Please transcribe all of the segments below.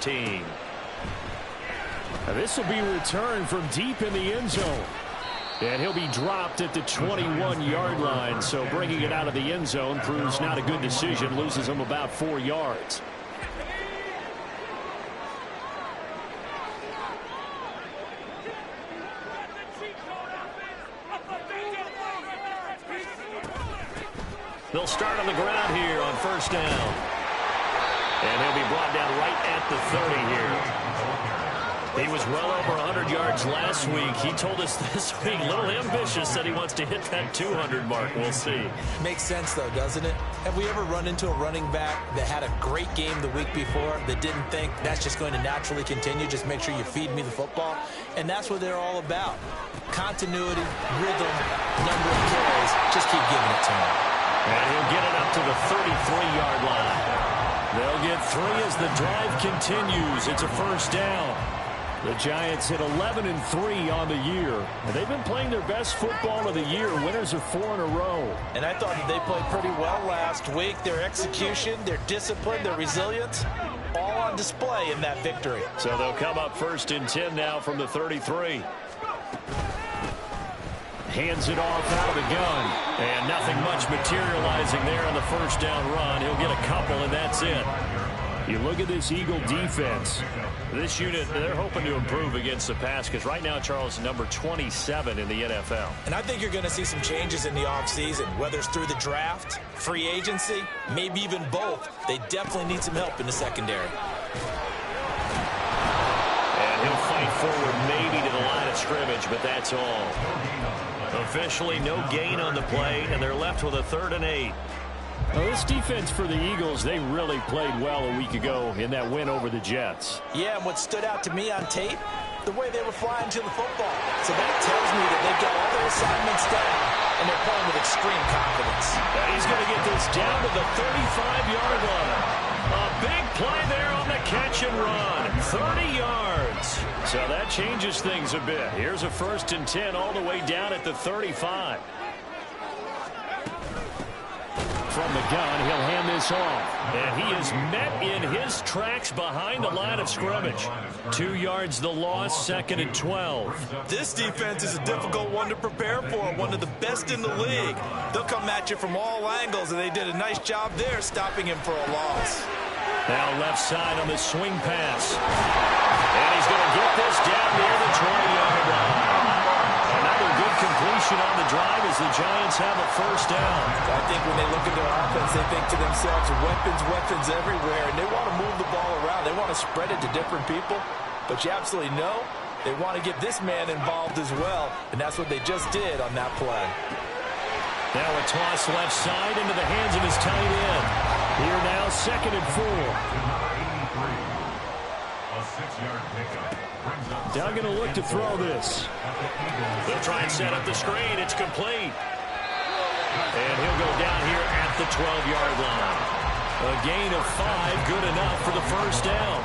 team. This will be returned from deep in the end zone. And he'll be dropped at the 21-yard line. So bringing it out of the end zone proves not a good decision. Loses him about 4 yards. They'll start on the ground here on first down. And he'll be brought down right at the 30 here. He was well over 100 yards last week. He told us this week, a little ambitious, that he wants to hit that 200 mark. We'll see. Makes sense, though, doesn't it? Have we ever run into a running back that had a great game the week before that didn't think that's just going to naturally continue? Just make sure you feed me the football. And that's what they're all about. Continuity, rhythm, number of carries. Just keep giving it to him. And he'll get it up to the 33-yard line. They'll get 3 as the drive continues. It's a first down. The Giants hit 11-3 on the year. And they've been playing their best football of the year. Winners of 4 in a row. And I thought that they played pretty well last week. Their execution, their discipline, their resilience, all on display in that victory. So they'll come up first and 10 now from the 33. Hands it off out of the gun. And nothing much materializing there on the first down run. He'll get a couple, and that's it. You look at this Eagle defense. This unit, they're hoping to improve against the pass because right now, Charles, number 27 in the NFL. And I think you're going to see some changes in the offseason, whether it's through the draft, free agency, maybe even both. They definitely need some help in the secondary. And he'll fight forward maybe to the line of scrimmage, but that's all. Officially no gain on the play, and they're left with a 3rd and 8. Well, this defense for the Eagles, they really played well a week ago in that win over the Jets. Yeah, and what stood out to me on tape, the way they were flying to the football. So that tells me that they've got all their assignments down, and they're playing with extreme confidence. And he's going to get this down to the 35-yard line. A big play there on the catch and run. 30 yards. So that changes things a bit. Here's a 1st and 10 all the way down at the 35. From the gun, he'll hand this off. And he is met in his tracks behind the line of scrimmage. 2 yards the loss, 2nd and 12. This defense is a difficult one to prepare for, one of the best in the league. They'll come at you from all angles, and they did a nice job there stopping him for a loss. Now left side on the swing pass. And he's going to get this down near the 20-yard line. Another good completion on the drive as the Giants have a first down. I think when they look at their offense, they think to themselves, weapons, weapons everywhere, and they want to move the ball around. They want to spread it to different people, but you absolutely know they want to get this man involved as well, and that's what they just did on that play. Now a toss left side into the hands of his tight end. Here now, 2nd and 4. A 6-yard pickup. Duggan will look to throw this. They'll try and set up the screen. It's complete. And he'll go down here at the 12-yard line. A gain of 5, good enough for the first down.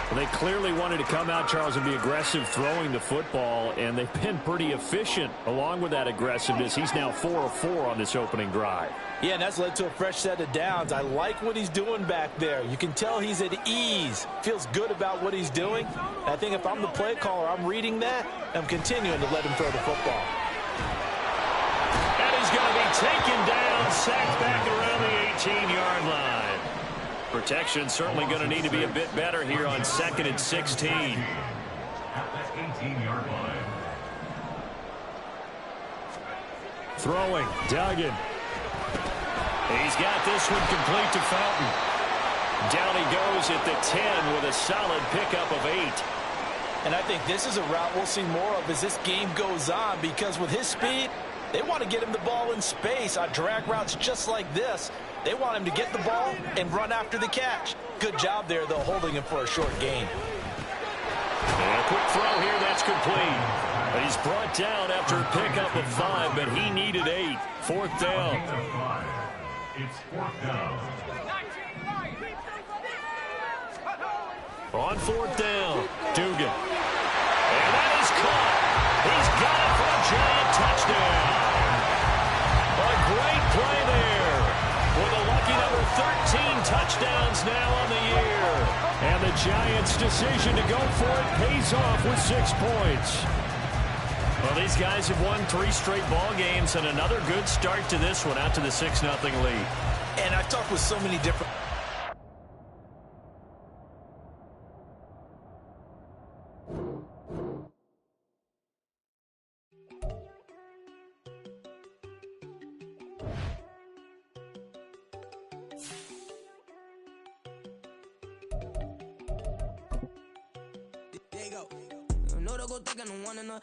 Well, they clearly wanted to come out, Charles, and be aggressive throwing the football, and they've been pretty efficient along with that aggressiveness. He's now 4 of 4 on this opening drive. Yeah, and that's led to a fresh set of downs. I like what he's doing back there. You can tell he's at ease, feels good about what he's doing. And I think if I'm the play caller, I'm reading that, and I'm continuing to let him throw the football. And he's going to be taken down, sacked back around the 18-yard line. Protection certainly going to need to be a bit better here on 2nd and 16. At the 18-yard line. Throwing, Duggan. He's got this one complete to Fountain. Down he goes at the 10 with a solid pickup of 8. And I think this is a route we'll see more of as this game goes on, because with his speed, they want to get him the ball in space on drag routes just like this. They want him to get the ball and run after the catch. Good job there, though, holding him for a short gain. And a quick throw here, that's complete. But he's brought down after a pickup of 5, but he needed 8. 4th down. It's 4th down. On 4th down, Dugan. And that is caught. He's got it for a giant touchdown. A great play there. With a lucky number 13 touchdowns now on the year. And the Giants' decision to go for it pays off with 6 points. Well, these guys have won 3 straight ball games, and another good start to this one out to the 6-0 lead. And I've talked with so many different...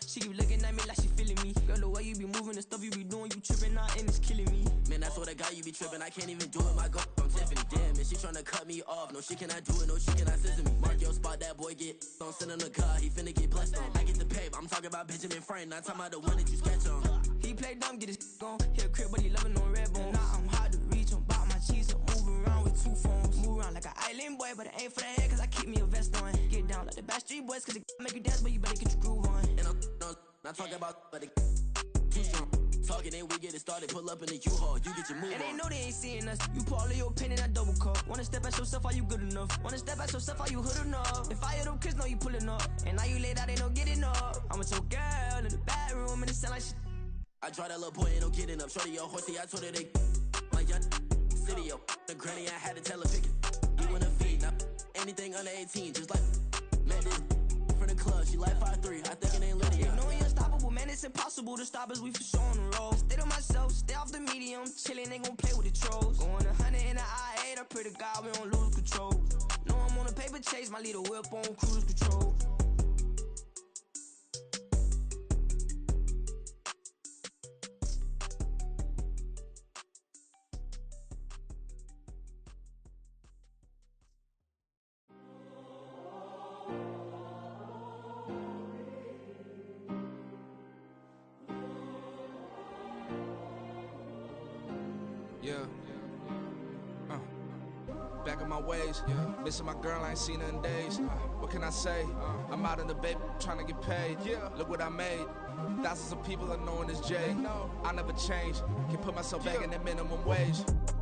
She keep looking at me like she feeling me. Girl, the way you be moving, the stuff you be doing, you tripping out and it's killing me. Man, I swear to God, you be tripping. I can't even do it. My girl, I'm Tiffany. Damn, and she tryna cut me off. No, she cannot do it. No, she cannot scissor me. Mark your spot, that boy get on. Send him the car. He finna get blessed on. I get the pay, but I'm talking about Benjamin Franklin. Not talking about the one that you sketch on. He play dumb, get his on. Hit a crib, but he loving on red bone. Now I'm hard to reach. I'm about my cheese. I'm moving around with 2 phones. Move around like an island boy, but it ain't for the head, cause I keep me a vest on. Get down like the Backstreet Boys, cause it make you dance, but you better get your groove on. And I'm not talking about, but it too strong. Talking and we get it started, pull up in the U-Haul, you get your move on. And they know they ain't seeing us. You pull all of your pin in that double cup. Wanna step at yourself, are you good enough? Wanna step at yourself, are you hood enough? If I hear them kids know you pulling up, and now you laid out, they don't get enough. I'm with your girl in the bedroom, and it sound like shit. I draw that little boy, ain't no getting up. Shorty your horsey, I told her they my young city up. The granny, I had to tell her pick it. You in a feed, now anything under 18, just like met this from the club. She like 5'3", I think it ain't lit. You know we unstoppable, man, it's impossible to stop us, we for sure on the road. Stay to myself, stay off the medium, chillin', ain't gon' play with the trolls. Going 100 in the I-8, I pray to God we don't lose control. Know I'm on a paper chase, my leader whip on cruise control. Back in my ways, missing my girl, I ain't seen her in days. What can I say? I'm out in the baby, trying to get paid. Look what I made. Thousands of people are knowing this Jay. I never change. Can put myself back in the minimum wage.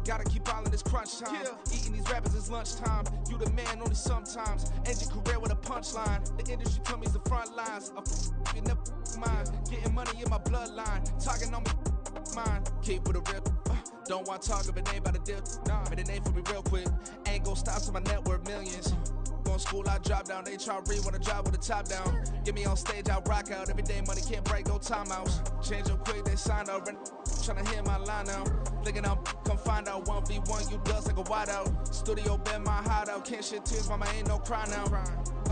Gotta keep all in this crunch time. Eating these rappers is lunchtime. You the man only sometimes. End your career with a punchline. The industry told me it's the front lines. You never mine. Getting money in my bloodline. Talking on me, mine. Keep with a real. Don't want to talk if it ain't about a dip. But it ain't for me real quick. Ain't gon' stop till my net worth millions. Going school, I drop down. They try to read when I drop with the top down. Get me on stage, I rock out. Every day money can't break, no timeouts. Change up quick, they signed up. Tryna hear my line now. Thinking I'm come find out 1v1, you dust like a wideout. Studio been my hideout. Can't shed tears, mama ain't no cry now.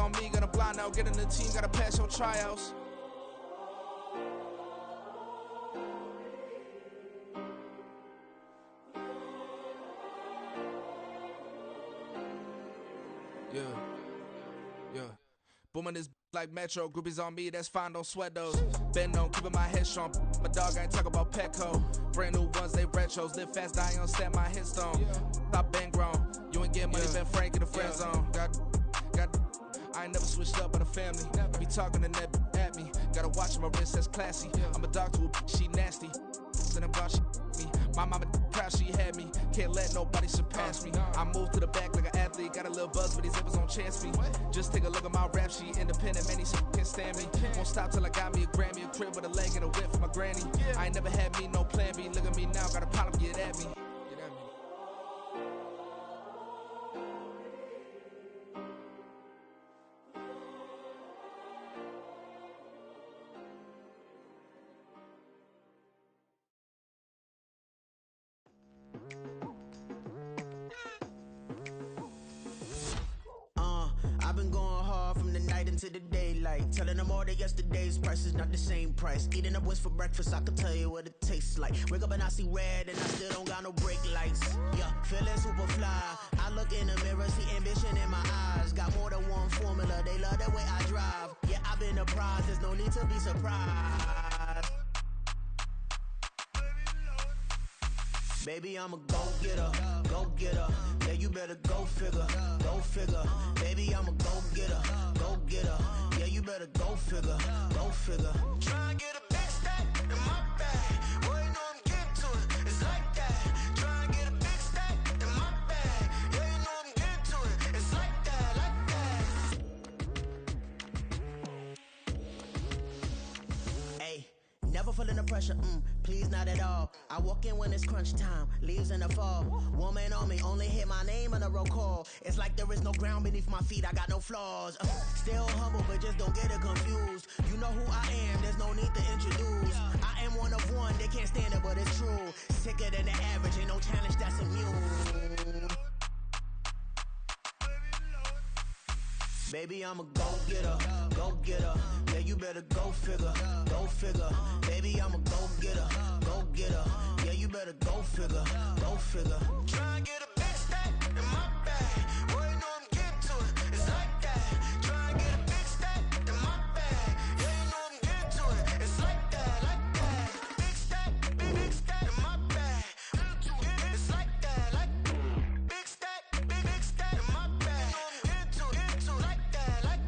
On me, gonna blind out. Get in the team, gotta pass your tryouts. Yeah. Booming this like Metro, groupies on me, that's fine, don't sweat those. Been on, keeping my head strong. My dog ain't talk about Petco. Brand new ones, they retros. Live fast, die on set my headstone. Stop been grown. You ain't getting money, been Frank in the friend zone. Got I ain't never switched up by the family. Be talking to that at me. Gotta watch my wrist, that's classy. I'm a dog to a she nasty. And I'm glad she me. My mama proud she had me. Can't let nobody surpass me. I moved to the back like an athlete. Got a little buzz, but these zippers don't chance me. Just take a look at my rap sheet. Independent, man, these can't stand me. Won't stop till I got me a Grammy, a crib with a leg and a whip for my granny. I ain't never had me no plan B. Look at me now, got a problem, get at me. I've been going hard from the night into the daylight. Telling them all that yesterday's price is not the same price. Eating up what's for breakfast, I can tell you what it tastes like. Wake up and I see red and I still don't got no brake lights. Yeah, feeling super fly. I look in the mirror, see ambition in my eyes. Got more than one formula, they love the way I drive. Yeah, I've been a prize, there's no need to be surprised. Baby, I'm a go-getter, go-getter. Yeah, you better go figure, go figure. Baby, I'm a go-getter, go-getter. Yeah, you better go figure, go figure. Try and get a big stack in my bag. Boy, you know I'm getting to it, it's like that. Try and get a big stack in my bag. Yeah, you know I'm getting to it, it's like that, like feeling the pressure, please not at all. I walk in when it's crunch time, leaves in the fall. Woman on me, only hit my name on a roll call. It's like there is no ground beneath my feet, I got no flaws. Still humble, but just don't get it confused. You know who I am, there's no need to introduce. I am one of one, they can't stand it, but it's true. Sicker than the average, ain't no challenge that's immune. Baby, I'm a go-getter, go-getter. Yeah, you better go figure, go figure. Baby, I'm a go-getter, go-getter. Yeah, you better go figure, go figure. Try and get a big stack in my bag. Boy, you know I'm getting to it, it's like that. Try and get a big stack in my bag. Yeah, you know I'm getting to it, it's like that, like that. Big stack in my bag. It's like that, like big stack in my bag. You know I'm getting to it, like that, like.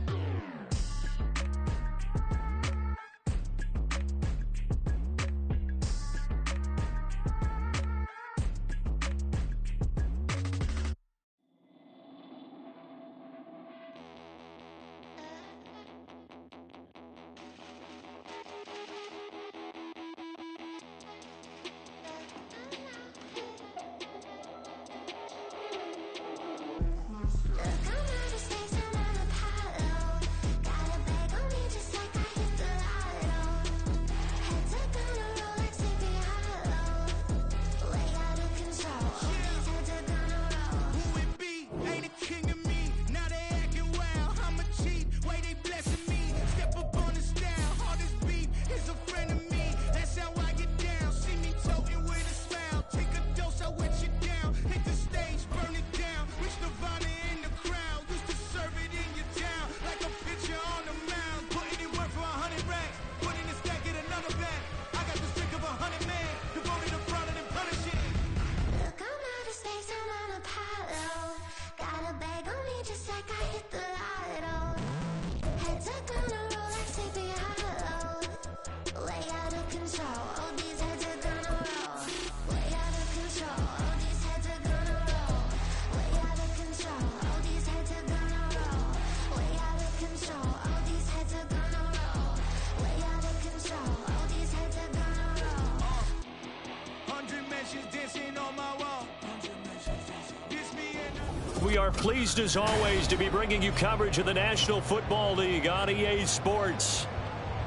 We are pleased as always to be bringing you coverage of the National Football League on EA Sports.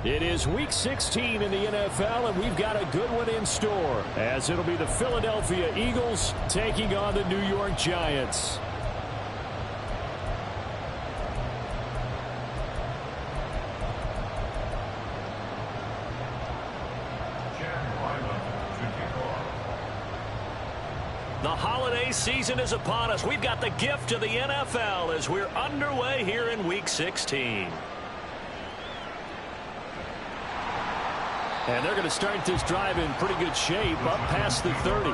It is Week 16 in the NFL, and we've got a good one in store, as it'll be the Philadelphia Eagles taking on the New York Giants. The holiday season is upon us. We've got the gift of the NFL as we're underway here in Week 16. And they're going to start this drive in pretty good shape, up past the 30.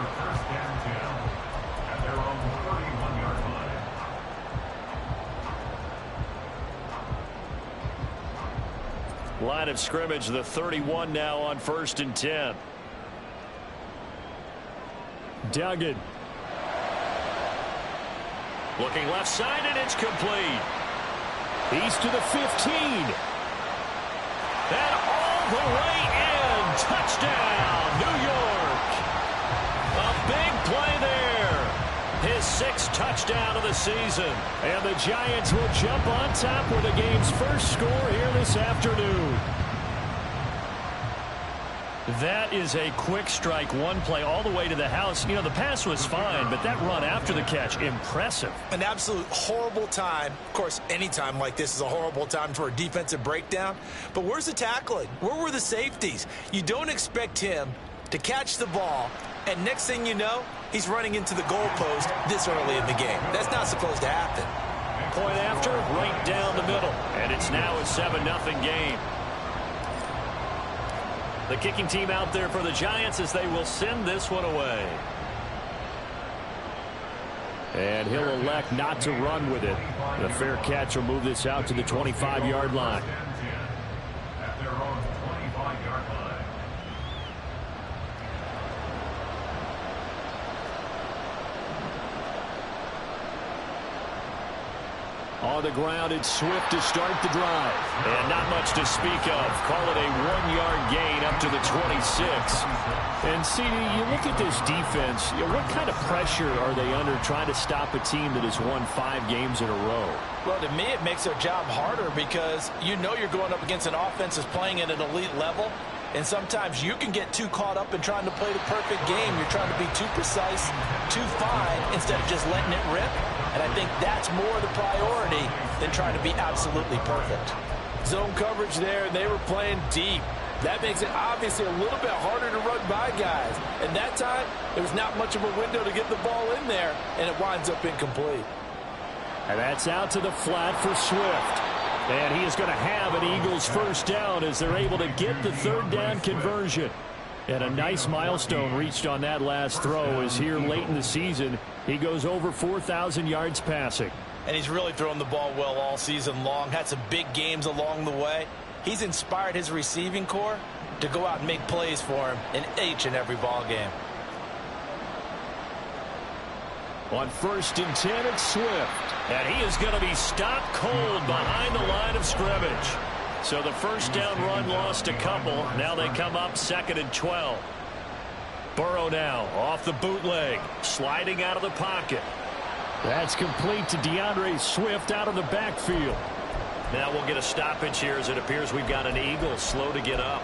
Line of scrimmage, the 31 now on 1st and 10. Duggan. Looking left side, and it's complete. He's to the 15. And all the way in. Touchdown, New York. A big play there. His 6th touchdown of the season. And the Giants will jump on top with the game's first score here this afternoon. That is a quick strike, one play all the way to the house. You know, the pass was fine, but that run after the catch, impressive. An absolute horrible time. Of course, any time like this is a horrible time for a defensive breakdown. But where's the tackling? Where were the safeties? You don't expect him to catch the ball, and next thing you know, he's running into the goalpost this early in the game. That's not supposed to happen. Point after, right down the middle. And it's now a 7-0 game. The kicking team out there for the Giants as they will send this one away. And he'll elect not to run with it. The fair catch will move this out to the 25-yard line. At their own 25-yard line. on the ground. It's Swift to start the drive. And not much to speak of. Call it a 1-yard gain up to the 26. And, CD, you look at this defense, what kind of pressure are they under trying to stop a team that has won 5 games in a row? Well, to me, it makes their job harder because you know you're going up against an offense that's playing at an elite level. And sometimes you can get too caught up in trying to play the perfect game. You're trying to be too precise, too fine, instead of just letting it rip. And I think that's more the priority than trying to be absolutely perfect. Zone coverage there, and they were playing deep. That makes it obviously a little bit harder to run by guys. And that time, there was not much of a window to get the ball in there, and it winds up incomplete. And that's out to the flat for Swift. And he is going to have an Eagles first down as they're able to get the third down conversion. And a nice milestone reached on that last throw as here late in the season, he goes over 4,000 yards passing. And he's really thrown the ball well all season long. Had some big games along the way. He's inspired his receiving corps to go out and make plays for him in each and every ball game. On 1st and 10, it's Swift. And he is going to be stopped cold behind the line of scrimmage. So the first down run lost a couple. Now they come up 2nd and 12. Burrow now off the bootleg, sliding out of the pocket. That's complete to DeAndre Swift out of the backfield. Now we'll get a stoppage here as it appears we've got an Eagle slow to get up.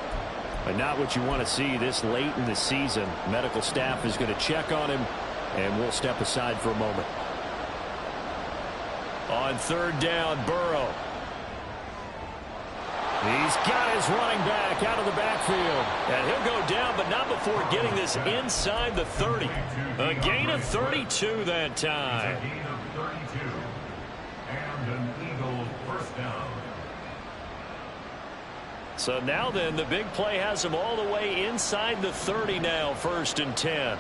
But not what you want to see this late in the season. Medical staff is going to check on him, and we'll step aside for a moment. On 3rd down, Burrow. He's got his running back out of the backfield. And he'll go down, but not before getting this inside the 30. A gain of 32 that time. A gain of 32. And an Eagles first down. So now then, the big play has him all the way inside the 30 now, 1st and 10.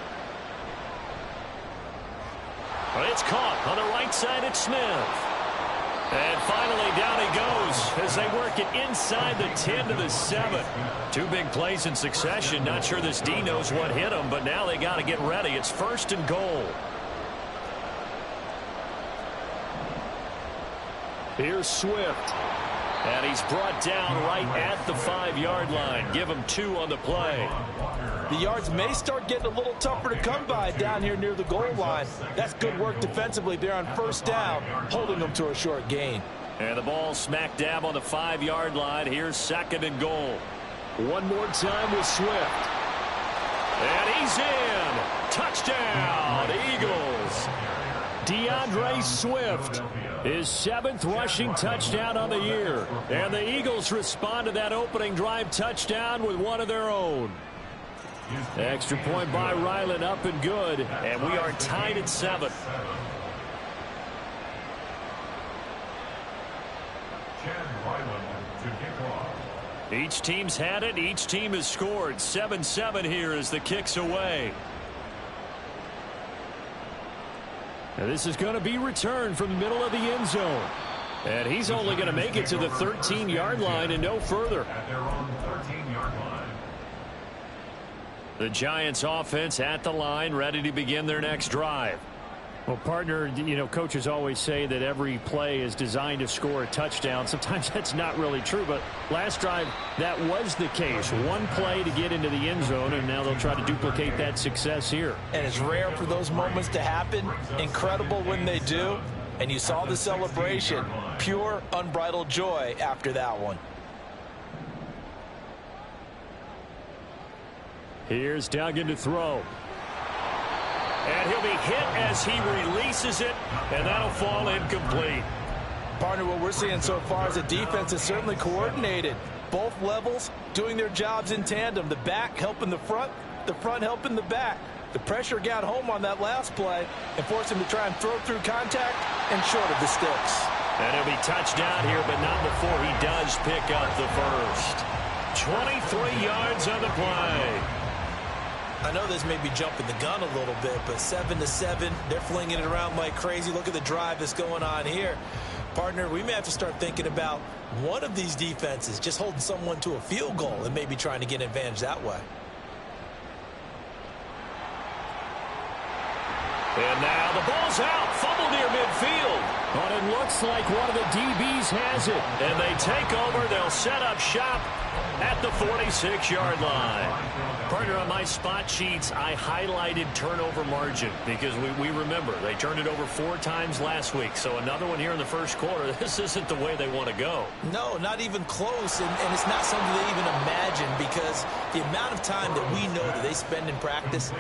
It's caught on the right side at Smith. And finally down he goes as they work it inside the 10 to the 7. 2 big plays in succession. Not sure this D knows what hit him, but now they got to get ready. It's 1st and goal. Here's Swift. And he's brought down right at the 5-yard line. Give him 2 on the play. The yards may start getting a little tougher to come by down here near the goal line. That's good work defensively there on 1st down, holding them to a short gain. And the ball smack dab on the 5-yard line. Here's 2nd and goal. One more time with Swift. And he's in. Touchdown, Eagles. DeAndre Swift, his 7th rushing touchdown on the year. And the Eagles respond to that opening drive touchdown with one of their own. Extra point by Ryland, up and good. And we are tied at 7. Each team's had it. Each team has scored. 7-7 here as the kick's away. Now this is going to be returned from the middle of the end zone. And he's only going to make it to the 13-yard line and no further. At their own 13-yard line. The Giants offense at the line, ready to begin their next drive. Well, partner, coaches always say that every play is designed to score a touchdown. Sometimes that's not really true, but last drive, that was the case. One play to get into the end zone, and now they'll try to duplicate that success here. And it's rare for those moments to happen. Incredible when they do. And you saw the celebration. Pure, unbridled joy after that one. Here's Duggan to throw. And he'll be hit as he releases it, and that'll fall incomplete. Partner, what we're seeing so far is a defense that's certainly coordinated. Both levels doing their jobs in tandem. The back helping the front helping the back. The pressure got home on that last play and forced him to try and throw through contact and short of the sticks. And he'll be touched down here, but not before he does pick up the first. 23 yards on the play. I know this may be jumping the gun a little bit, but 7-7, they're flinging it around like crazy. Look at the drive that's going on here. Partner, we may have to start thinking about one of these defenses just holding someone to a field goal and maybe trying to get an advantage that way. And now the ball's out. Fumble near midfield. But it looks like one of the DBs has it. And they take over. They'll set up shop at the 46-yard line. Partner, on my spot sheets, I highlighted turnover margin because we remember they turned it over 4 times last week. So another one here in the first quarter. This isn't the way they want to go. No, not even close. And it's not something they even imagine because the amount of time that we know that they spend in practice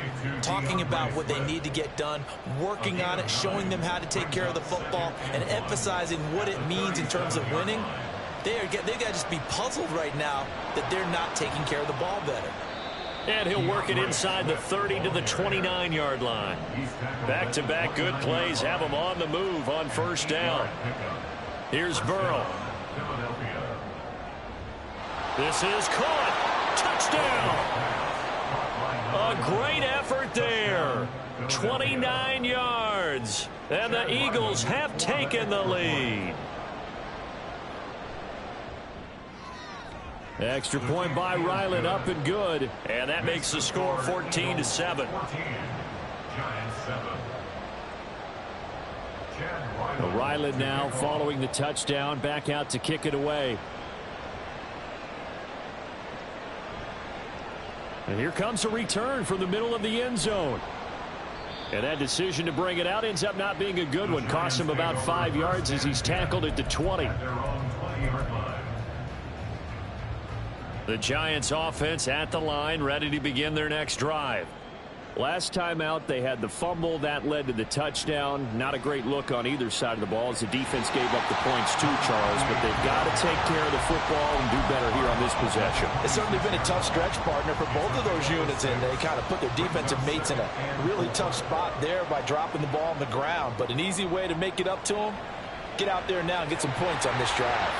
talking about what they need to get done, working on it, showing them how to take care of the football, and emphasizing what it means in terms of winning, they've got to just be puzzled right now that they're not taking care of the ball better. And he'll work it inside the 30 to the 29-yard line. Back-to-back good plays have him on the move on first down. Here's Burrow. This is caught. Touchdown. A great effort there. 29 yards. And the Eagles have taken the lead. Extra point by Ryland, up and good. And that makes the score 14-7. Ryland now following the touchdown, back out to kick it away. And here comes a return from the middle of the end zone. And that decision to bring it out ends up not being a good one. Cost him about 5 yards as he's tackled at the 20. The Giants offense at the line, ready to begin their next drive. Last time out, they had the fumble. That led to the touchdown. Not a great look on either side of the ball as the defense gave up the points too, Charles. But they've got to take care of the football and do better here on this possession. It's certainly been a tough stretch, partner, for both of those units, and they kind of put their defensive mates in a really tough spot there by dropping the ball on the ground. But an easy way to make it up to them, get out there now and get some points on this drive.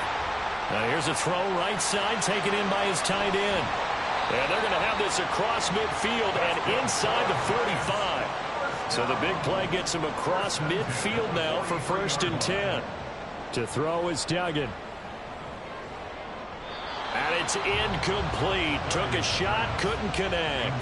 Now here's a throw right side, taken in by his tight end. And they're going to have this across midfield and inside the 45. So the big play gets him across midfield now for 1st and 10. To throw is Duggan. And it's incomplete. Took a shot, couldn't connect.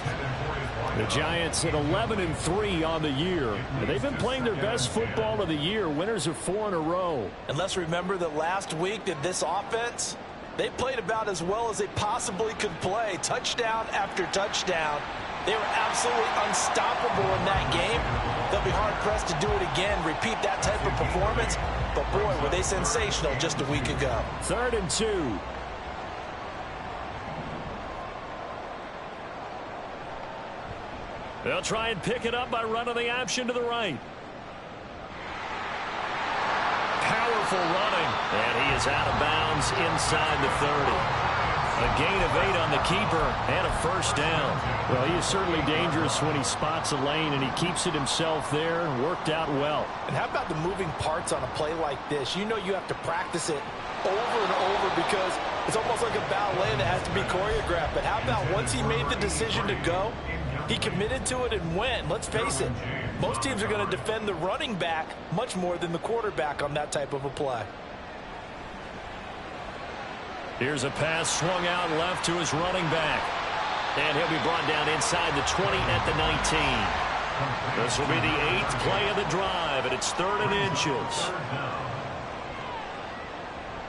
The Giants at 11-3 on the year. They've been playing their best football of the year. Winners of 4 in a row. And let's remember that last week that this offense, they played about as well as they possibly could play. Touchdown after touchdown. They were absolutely unstoppable in that game. They'll be hard-pressed to do it again, repeat that type of performance. But, boy, were they sensational just a week ago. 3rd and 2. They'll try and pick it up by running the option to the right. Powerful running. And he is out of bounds inside the 30. A gain of 8 on the keeper and a 1st down. Well, he is certainly dangerous when he spots a lane, and he keeps it himself there. Worked out well. And how about the moving parts on a play like this? You know you have to practice it over and over because it's almost like a ballet that has to be choreographed. But how about once he made the decision to go, he committed to it and went. Let's face it, most teams are going to defend the running back much more than the quarterback on that type of a play. Here's a pass swung out left to his running back. And he'll be brought down inside the 20 at the 19. This will be the 8th play of the drive, and it's 3rd and inches.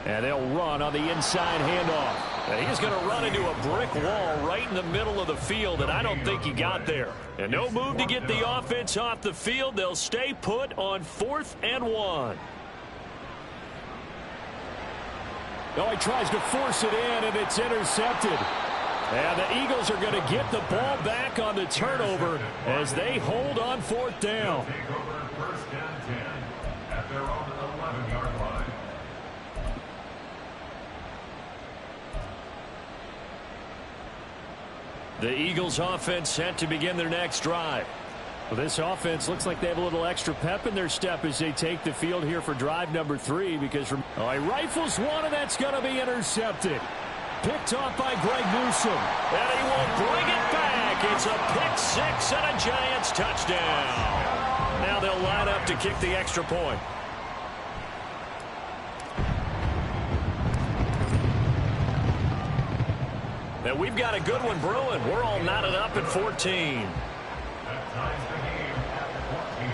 And they'll run on the inside handoff. And he's going to run into a brick wall right in the middle of the field, and I don't think he got there. And no move to get the offense off the field. They'll stay put on 4th and 1. Oh, he tries to force it in, and it's intercepted. And the Eagles are going to get the ball back on the turnover as they hold on 4th down. Take over 1st and 10 at their own 11-yard line. The Eagles offense set to begin their next drive. Well, this offense looks like they have a little extra pep in their step as they take the field here for drive number 3 because he rifles one, and that's going to be intercepted. Picked off by Greg Newsome. And he will bring it back. It's a pick 6 and a Giants touchdown. Now they'll line up to kick the extra point. Now we've got a good one brewing. We're all knotted up at 14. That ties the game at 14.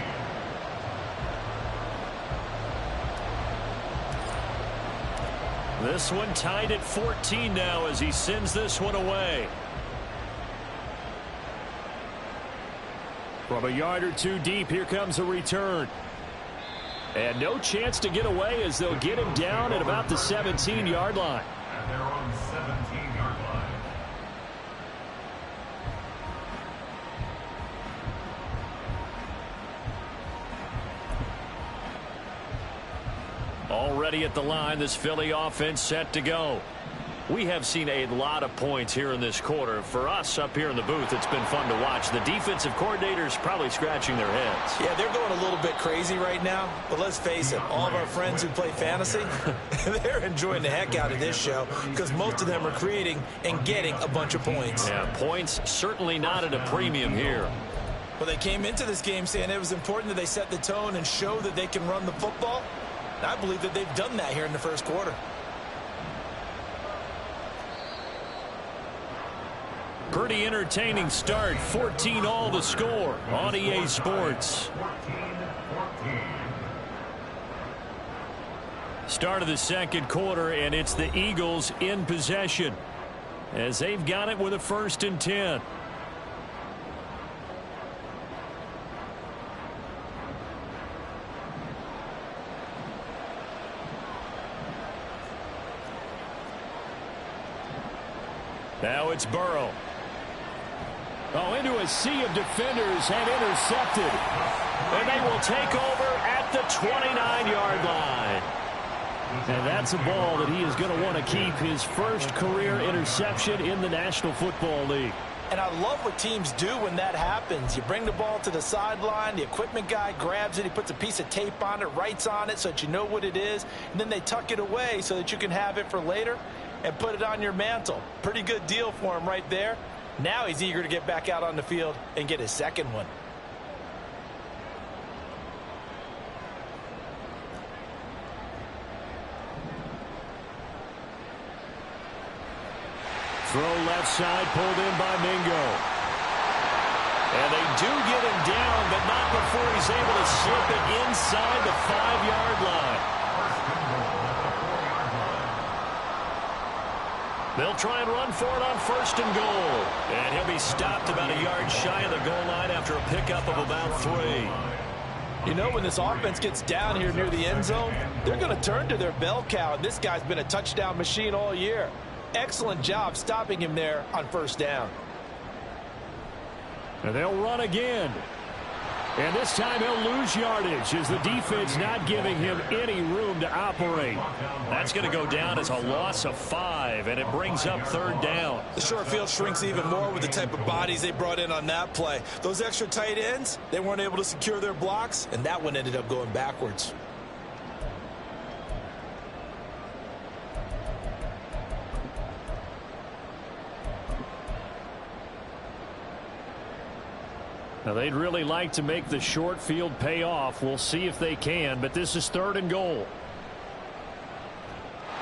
This one tied at 14 now as he sends this one away. From a yard or two deep, here comes a return. And no chance to get away as they'll get him down at about the 17-yard line. And they're on the 17-yard line. Already at the line, this Philly offense set to go. We have seen a lot of points here in this quarter. For us up here in the booth, it's been fun to watch. The defensive coordinators probably scratching their heads. Yeah, they're going a little bit crazy right now. But let's face it, all of our friends who play fantasy, they're enjoying the heck out of this show because most of them are creating and getting a bunch of points. Yeah, points certainly not at a premium here. Well, they came into this game saying it was important that they set the tone and show that they can run the football. And I believe that they've done that here in the first quarter. Pretty entertaining start. 14-all the score on EA Sports. 14-14. Start of the second quarter, and it's the Eagles in possession as they've got it with a 1st and 10. Now it's Burrow. Oh, into a sea of defenders and intercepted. And they will take over at the 29-yard line. And that's a ball that he is going to want to keep, his first career interception in the National Football League. And I love what teams do when that happens. You bring the ball to the sideline, the equipment guy grabs it, he puts a piece of tape on it, writes on it so that you know what it is, and then they tuck it away so that you can have it for later and put it on your mantle. Pretty good deal for him right there. Now he's eager to get back out on the field and get his second one. Throw left side, pulled in by Mingo. And they do get him down, but not before he's able to slip it inside the 5-yard line. They'll try and run for it on 1st and goal. And he'll be stopped about a yard shy of the goal line after a pickup of about 3. You know, when this offense gets down here near the end zone, they're going to turn to their bell cow. And this guy's been a touchdown machine all year. Excellent job stopping him there on 1st down. And they'll run again. And this time he'll lose yardage as the defense not giving him any room to operate. That's going to go down as a loss of 5, and it brings up 3rd down. The short field shrinks even more with the type of bodies they brought in on that play. Those extra tight ends, they weren't able to secure their blocks, and that one ended up going backwards. Now, they'd really like to make the short field pay off. We'll see if they can, but this is 3rd and goal.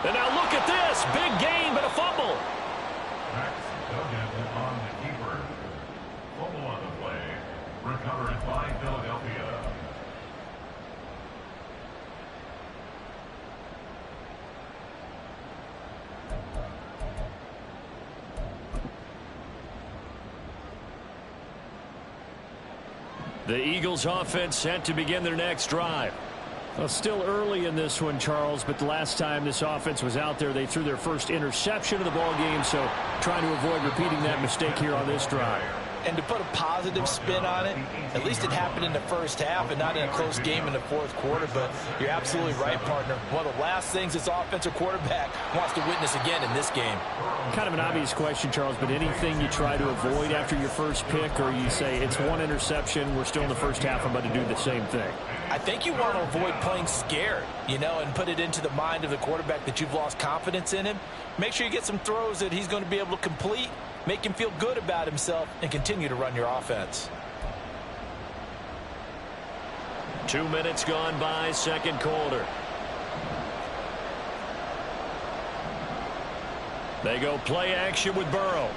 And now look at this. Big gain, but a fumble. Max Duggan on the keeper. Fumble on the play. Recovered by Philadelphia. The Eagles offense set to begin their next drive. Well, still early in this one, Charles, but the last time this offense was out there, they threw their first interception of the ball game, so trying to avoid repeating that mistake here on this drive. And to put a positive spin on it, at least it happened in the first half and not in a close game in the 4th quarter. But you're absolutely right, partner. One of the last things this offensive quarterback wants to witness again in this game. Kind of an obvious question, Charles, but anything you try to avoid after your first pick, or you say it's one interception, we're still in the first half, I'm about to do the same thing? I think you want to avoid playing scared, you know, and put it into the mind of the quarterback that you've lost confidence in him. Make sure you get some throws that he's going to be able to complete, make him feel good about himself, and continue to run your offense. 2 minutes gone by, 2nd quarter. They go play action with Burrow.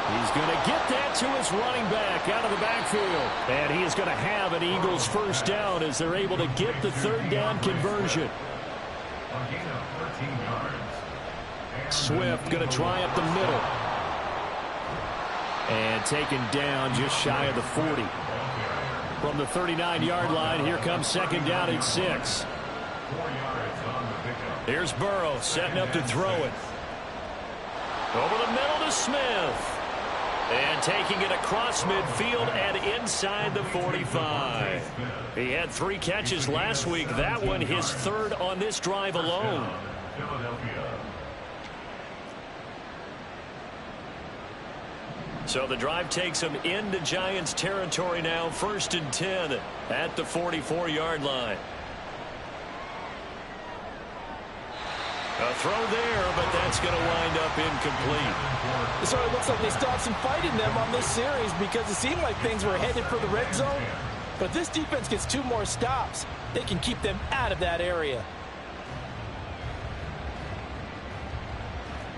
He's going to get that to his running back out of the backfield. And he is going to have an Eagles 1st down as they're able to get the 3rd down conversion. A gain of 13 yards. Swift going to try up the middle. And taken down just shy of the 40. From the 39-yard line, here comes second down at 6. 4 yards on the pickup. Here's Burrow setting up to throw it. Over the middle to Smith. And taking it across midfield and inside the 45. He had 3 catches last week. That one his third on this drive alone. Philadelphia. So the drive takes him into Giants territory now. 1st and 10 at the 44-yard line. A throw there, but that's going to wind up incomplete. So it looks like they stopped some fight in them on this series because it seemed like things were headed for the red zone. But this defense gets 2 more stops. They can keep them out of that area.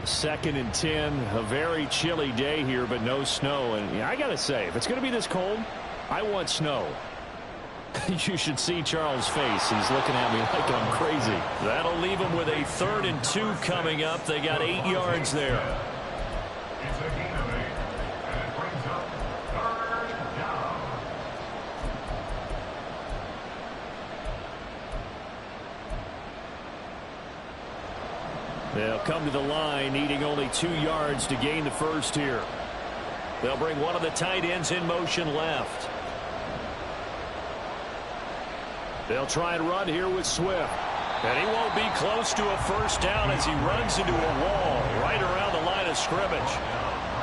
2nd and 10, a very chilly day here, but no snow. And yeah, I got to say, if it's going to be this cold, I want snow. You should see Charles' face. He's looking at me like I'm crazy. That'll leave him with a 3rd and 2 coming up. They got 8 yards there. It's a gain of 8. And it brings up 3rd down. They'll come to the line, needing only 2 yards to gain the first here. They'll bring one of the tight ends in motion left. They'll try and run here with Swift. And he won't be close to a first down as he runs into a wall right around the line of scrimmage.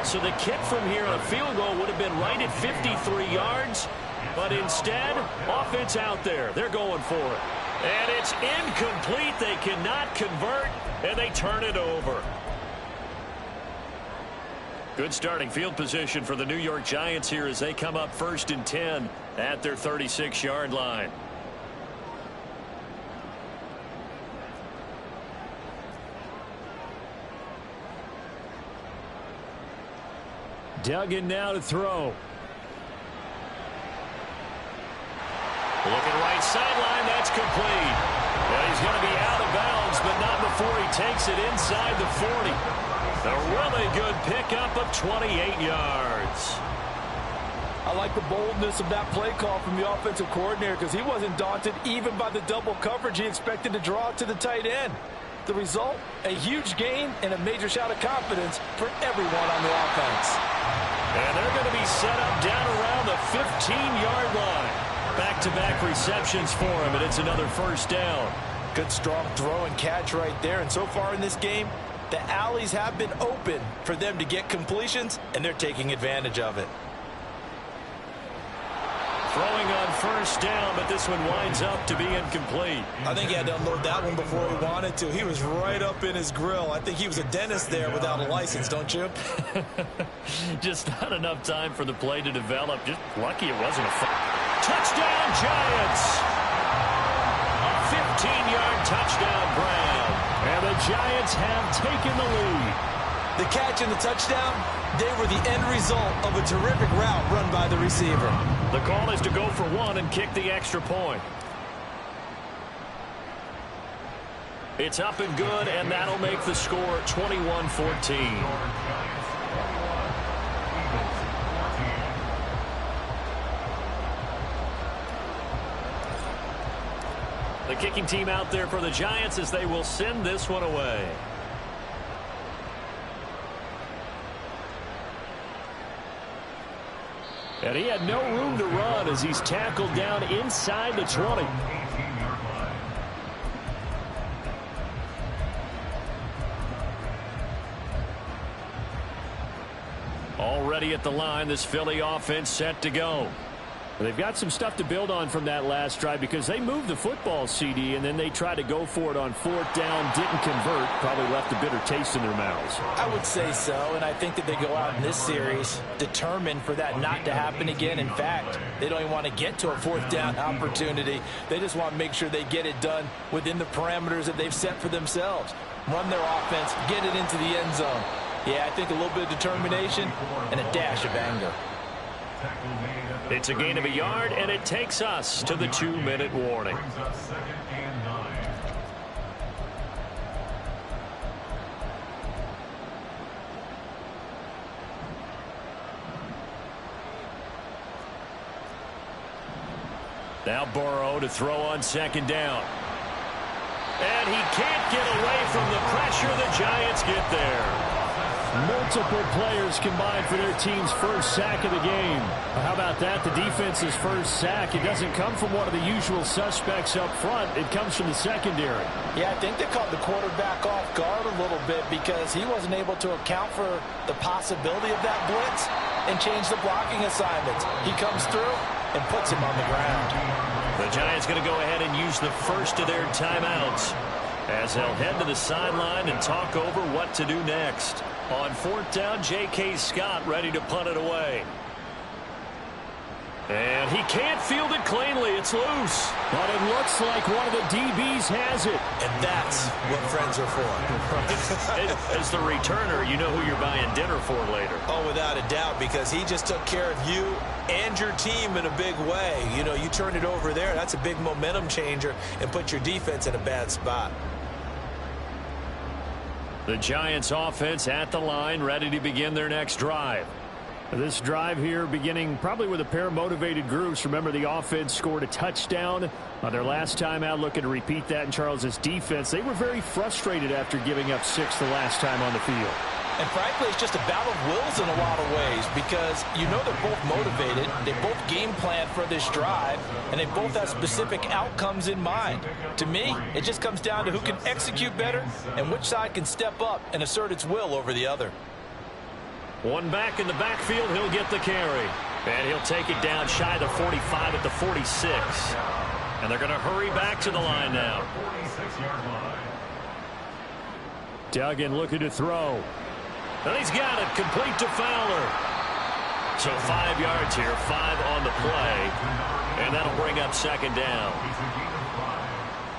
So the kick from here, a field goal, would have been right at 53 yards. But instead, offense out there. They're going for it. And it's incomplete. They cannot convert, and they turn it over. Good starting field position for the New York Giants here as they come up 1st and 10 at their 36-yard line. Duggan now to throw. Looking right sideline, that's complete. And he's going to be out of bounds, but not before he takes it inside the 40. A really good pickup of 28 yards. I like the boldness of that play call from the offensive coordinator because he wasn't daunted even by the double coverage he expected to draw to the tight end. The result, a huge gain and a major shout of confidence for everyone on the offense. And they're going to be set up down around the 15-yard line. Back-to-back receptions for him, and it's another first down. Good strong throw and catch right there. And so far in this game, the alleys have been open for them to get completions, and they're taking advantage of it. Throwing on first down, but this one winds up to be incomplete. I think he had to unload that one before he wanted to. He was right up in his grill. I think he was a dentist there without a license, don't you? Just not enough time for the play to develop. Just lucky it wasn't a touchdown, Giants! A 15-yard touchdown, Brown. And the Giants have taken the lead. The catch and the touchdown, they were the end result of a terrific route run by the receiver. The call is to go for 1 and kick the extra point. It's up and good, and that'll make the score 21-14. The kicking team out there for the Giants as they will send this one away. And he had no room to run as he's tackled down inside the 20. Already at the line, this Philly offense set to go. They've got some stuff to build on from that last drive because they moved the football, CD, and then they tried to go for it on 4th down, didn't convert, probably left a bitter taste in their mouths. I would say so, and I think that they go out in this series determined for that not to happen again. In fact, they don't even want to get to a 4th down opportunity. They just want to make sure they get it done within the parameters that they've set for themselves. Run their offense, get it into the end zone. Yeah, I think a little bit of determination and a dash of anger. It's a gain of a yard, and it takes us to the 2-minute warning. Now Burrow to throw on second down. And he can't get away from the pressure. The Giants get there. Multiple players combined for their team's first sack of the game. How about that? The defense's first sack. It doesn't come from one of the usual suspects up front. It comes from the secondary. Yeah, I think they caught the quarterback off guard a little bit because he wasn't able to account for the possibility of that blitz and change the blocking assignments. He comes through and puts him on the ground. The Giants going to go ahead and use the first of their timeouts as they'll head to the sideline and talk over what to do next. On fourth down, J.K. Scott ready to punt it away. And he can't field it cleanly. It's loose. But it looks like one of the DBs has it. And that's what friends are for. As the returner, you know who you're buying dinner for later. Oh, without a doubt, because he just took care of you and your team in a big way. You know, you turn it over there, that's a big momentum changer and put your defense in a bad spot. The Giants offense at the line, ready to begin their next drive. This drive here beginning probably with a pair of motivated groups. Remember, the offense scored a touchdown on their last time out, looking to repeat that in Charles's defense. They were very frustrated after giving up 6 the last time on the field. And frankly, it's just a battle of wills in a lot of ways because you know they're both motivated. They both game plan for this drive, and they both have specific outcomes in mind. To me, it just comes down to who can execute better and which side can step up and assert its will over the other. One back in the backfield, he'll get the carry. And he'll take it down shy of the 45 at the 46. And they're going to hurry back to the line now. 46-yard line. Duggan looking to throw. And he's got it, complete to Fowler. So 5 yards here, 5 on the play. And that'll bring up second down.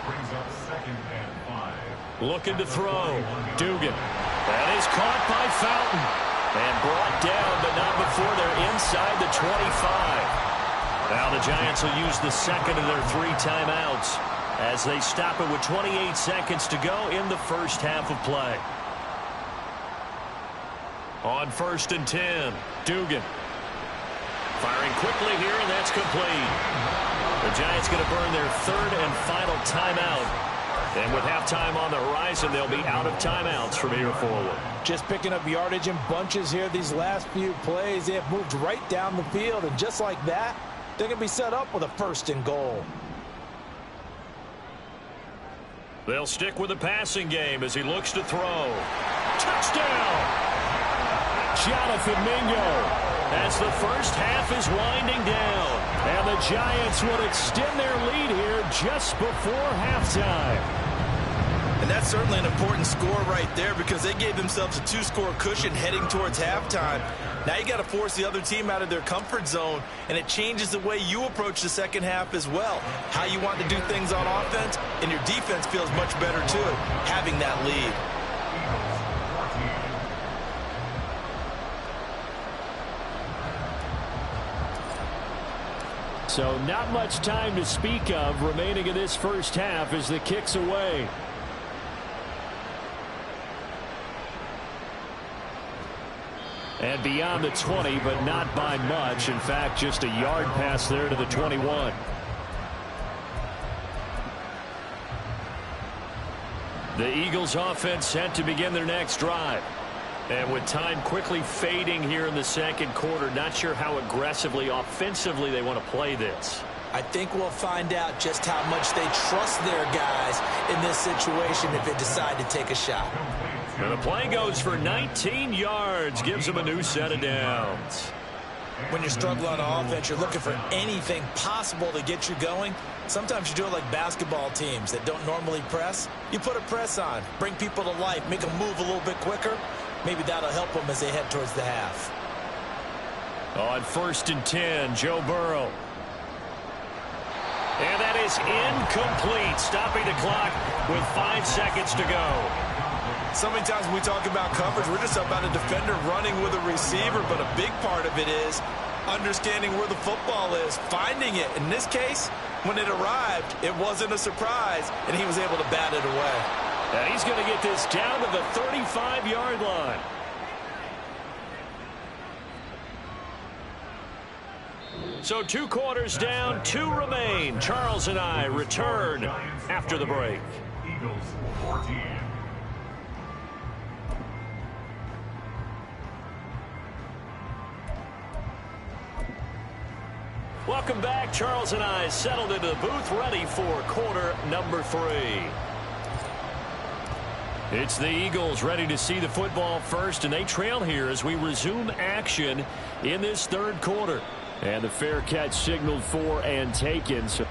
Brings up 2nd and 5. Looking to throw. Dugan. That is caught by Fountain. And brought down, but not before they're inside the 25. Now the Giants will use the second of their 3 timeouts as they stop it with 28 seconds to go in the first half of play. On 1st and 10, Dugan. Firing quickly here, and that's complete. The Giants going to burn their 3rd and final timeout. And with halftime on the horizon, they'll be out of timeouts from here forward. Just picking up yardage in bunches here these last few plays. They have moved right down the field, and just like that, they're going to be set up with a 1st and goal. They'll stick with the passing game as he looks to throw. Touchdown! Jonathan Mingo as the first half is winding down. And the Giants would extend their lead here just before halftime. And that's certainly an important score right there because they gave themselves a 2-score cushion heading towards halftime. Now you got to force the other team out of their comfort zone, and it changes the way you approach the second half as well. How you want to do things on offense, and your defense feels much better too, having that lead. So not much time to speak of remaining in this first half as the kick's away. And beyond the 20, but not by much. In fact, just a yard pass there to the 21. The Eagles offense set to begin their next drive. And with time quickly fading here in the second quarter, not sure how aggressively, offensively they want to play this. I think we'll find out just how much they trust their guys in this situation if they decide to take a shot. And the play goes for 19 yards, gives them a new set of downs. When you're struggling on offense, you're looking for anything possible to get you going. Sometimes you do it like basketball teams that don't normally press. You put a press on, bring people to life, make them move a little bit quicker. Maybe that'll help them as they head towards the half. On 1st and 10, Joe Burrow. And that is incomplete, stopping the clock with 5 seconds to go. So many times when we talk about coverage, we're just about a defender running with a receiver, but a big part of it is understanding where the football is, finding it. In this case, when it arrived, it wasn't a surprise, and he was able to bat it away. And he's going to get this down to the 35-yard line. So 2 quarters down, 2 remain. Charles and I return after the break. Eagles 14. Welcome back. Charles and I settled into the booth, ready for quarter number 3. It's the Eagles ready to see the football first, and they trail here as we resume action in this 3rd quarter. And the fair catch signaled for and taken. So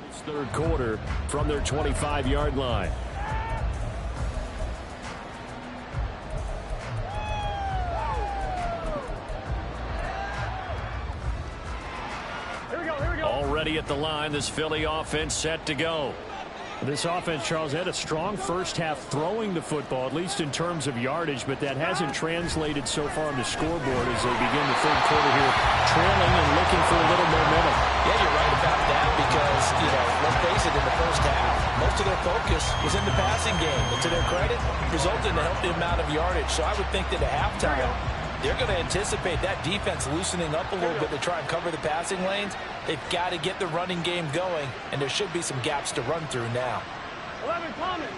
it's 3rd quarter from their 25-yard line. Already at the line, this Philly offense set to go. This offense, Charles, had a strong first half throwing the football, at least in terms of yardage, but that hasn't translated so far on the scoreboard as they begin the 3rd quarter here, trailing and looking for a little momentum. Yeah, you're right about that because, let's face it, in the first half, most of their focus was in the passing game. And to their credit, resulted in a healthy amount of yardage. So I would think that at halftime, they're going to anticipate that defense loosening up a little bit to try and cover the passing lanes. They've got to get the running game going, and there should be some gaps to run through now. 11 coming.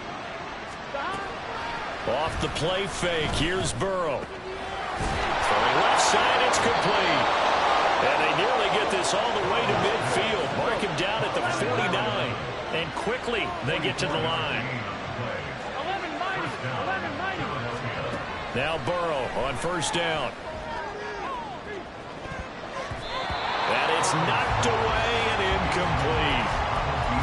Off the play fake, here's Burrow. Throwing left side, it's complete. And they nearly get this all the way to midfield. Mark him down at the 49. And quickly, they get to the line. 11 mighty. Now Burrow on 1st down. And it's knocked away and incomplete.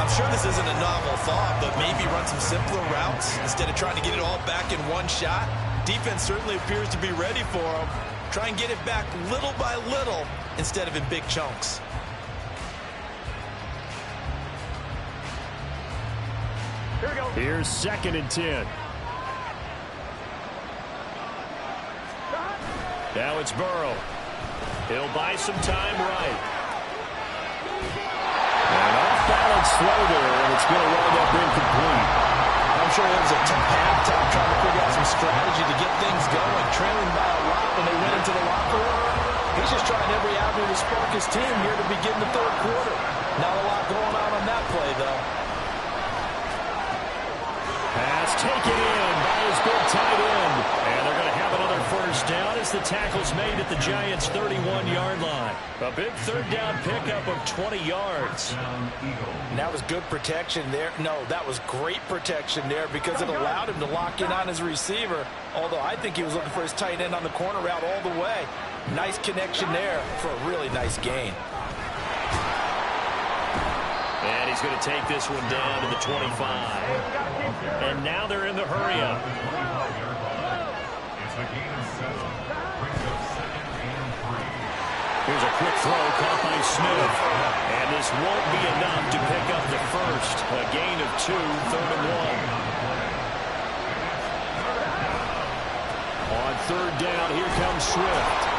I'm sure this isn't a novel thought, but maybe run some simpler routes instead of trying to get it all back in one shot. Defense certainly appears to be ready for him. Try and get it back little by little instead of in big chunks. Here we go. Here's 2nd and 10. Now it's Burrow. He'll buy some time right. And off-balance throw there, and it's going to wind up incomplete. I'm sure it was a tough halftime trying to figure out some strategy to get things going. Trailing by a lot when they went into the locker room. He's just trying every avenue to spark his team here to begin the 3rd quarter. Not a lot going on that play, though. Pass taken in by his big tight end. And they're going to have another 1st down as the tackle's made at the Giants' 31-yard line. A big 3rd down pickup of 20 yards. And that was good protection there. No, that was great protection there because it allowed him to lock in on his receiver. Although I think he was looking for his tight end on the corner route all the way. Nice connection there for a really nice gain. And he's going to take this one down to the 25. And now they're in the hurry-up. It's a gain of 7. Brings up 2nd and 3. Here's a quick throw caught by Smith. And this won't be enough to pick up the first. A gain of 2, 3rd and 1. On 3rd down, here comes Swift.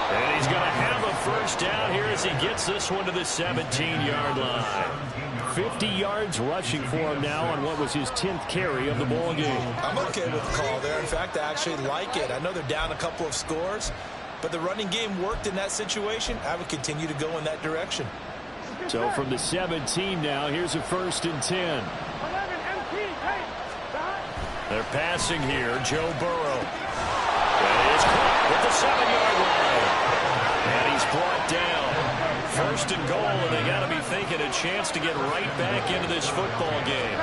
And he's going to have a 1st down here as he gets this one to the 17-yard line. 50 yards rushing for him now on what was his 10th carry of the ball game. I'm okay with the call there. In fact, I actually like it. I know they're down a couple of scores, but the running game worked in that situation. I would continue to go in that direction. So from the 17 now, here's a 1st and 10. 11 MT. Hey. They're passing here. Joe Burrow. That is caught at the 7-yard line. And he's brought down. First and goal, and they got to be thinking a chance to get right back into this football game.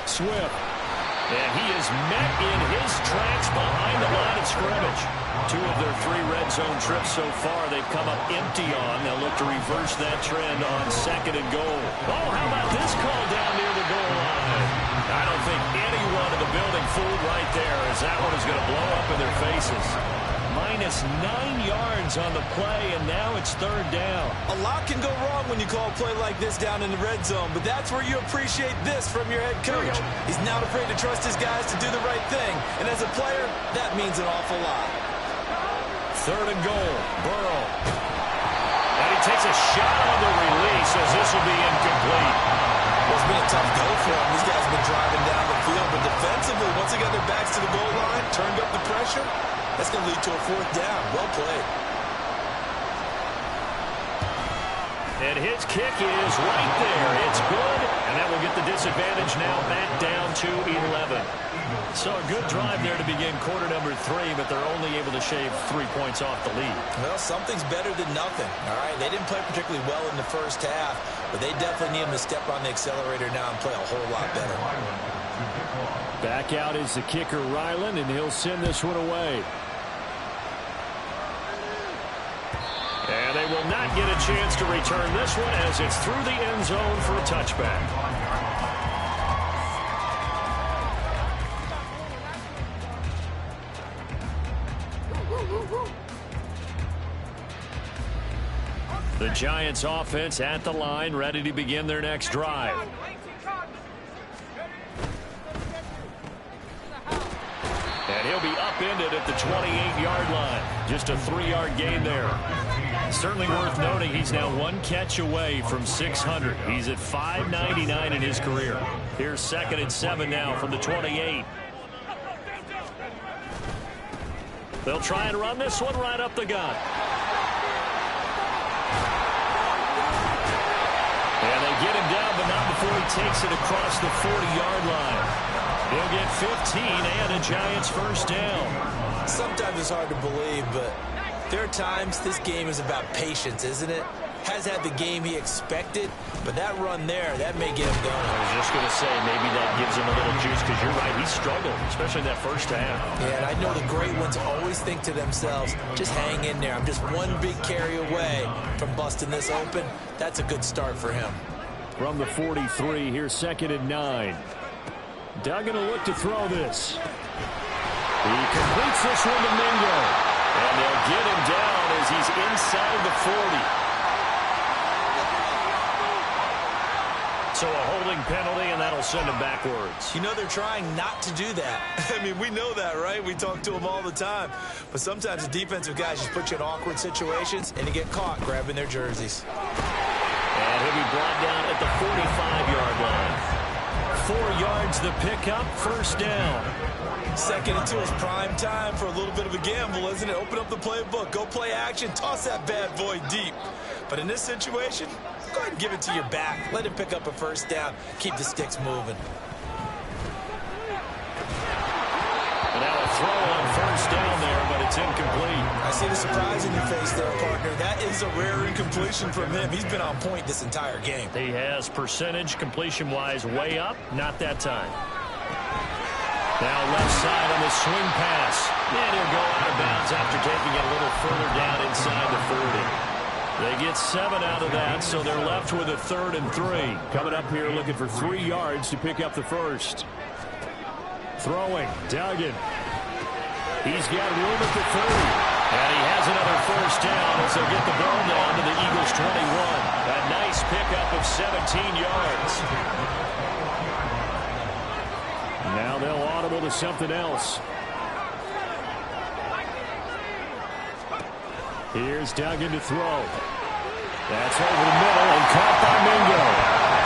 Swift. And he is met in his tracks behind the line of scrimmage. 2 of their 3 red zone trips so far they've come up empty on. They'll look to reverse that trend on 2nd and goal. Oh, how about this call down near the goal line? I don't think anyone in the building fooled right there, as that one is going to blow up in their faces. Minus 9 yards on the play, and now it's 3rd down. A lot can go wrong when you call a play like this down in the red zone, but that's where you appreciate this from your head coach. He's not afraid to trust his guys to do the right thing, and as a player, that means an awful lot. 3rd and goal, Burrow. And he takes a shot on the release as this will be incomplete. It's been a tough go for him. These guys have been driving down the field, but defensively, once they got their backs to the goal line, turned up the pressure, that's going to lead to a 4th down. Well played. And his kick is right there. It's good, and that will get the disadvantage now back down to 11. So a good drive there to begin quarter number 3, but they're only able to shave 3 points off the lead. Well, something's better than nothing. All right, they didn't play particularly well in the first half, but they definitely need him to step on the accelerator now and play a whole lot better. Back out is the kicker, Ryland, and he'll send this one away. And they will not get a chance to return this one as it's through the end zone for a touchback. The Giants offense at the line, ready to begin their next drive. And he'll be upended at the 28-yard line. Just a 3-yard gain there. Certainly worth noting he's now 1 catch away from 600. He's at 599 in his career. Here's 2nd and 7 now from the 28. They'll try and run this one right up the gut. And they get him down, but not before he takes it across the 40-yard line. He'll get 15 and a Giants 1st down. Sometimes it's hard to believe, but there are times this game is about patience, isn't it? Has had the game he expected, but that run there, that may get him going. I was just going to say, maybe that gives him a little juice, because you're right, he struggled, especially that first half. Yeah, and I know the great ones always think to themselves, just hang in there. I'm just one big carry away from busting this open. That's a good start for him. From the 43, here's 2nd and 9. Duggan will look to throw this. He completes this one to Mingo. And they'll get him down as he's inside the 40. So a holding penalty, and that'll send him backwards. You know they're trying not to do that. I mean, we know that, right? We talk to them all the time. But sometimes the defensive guys just put you in awkward situations, and you get caught grabbing their jerseys. And he'll be brought down at the 45-yard line. 4 yards the pickup, 1st down. 2nd and 2 is prime time for a little bit of a gamble, isn't it? Open up the playbook, go play action, toss that bad boy deep. But in this situation, go ahead and give it to your back. Let him pick up a 1st down. Keep the sticks moving. And now a throw on 1st down there, but it's incomplete. I see the surprise in your face there, partner. That is a rare incompletion from him. He's been on point this entire game. He has percentage completion-wise way up. Not that time. Now left side on the swing pass. And he'll go out of bounds after taking it a little further down inside the 40. They get 7 out of that, so they're left with a 3rd and 3. Coming up here looking for 3 yards to pick up the 1st. Throwing, Duggan. He's got room at the 30. And he has another 1st down as they'll get the ball down to the Eagles' 21. A nice pickup of 17 yards. Now they'll audible to something else. Here's Duggan to throw. That's over the middle and caught by Mingo.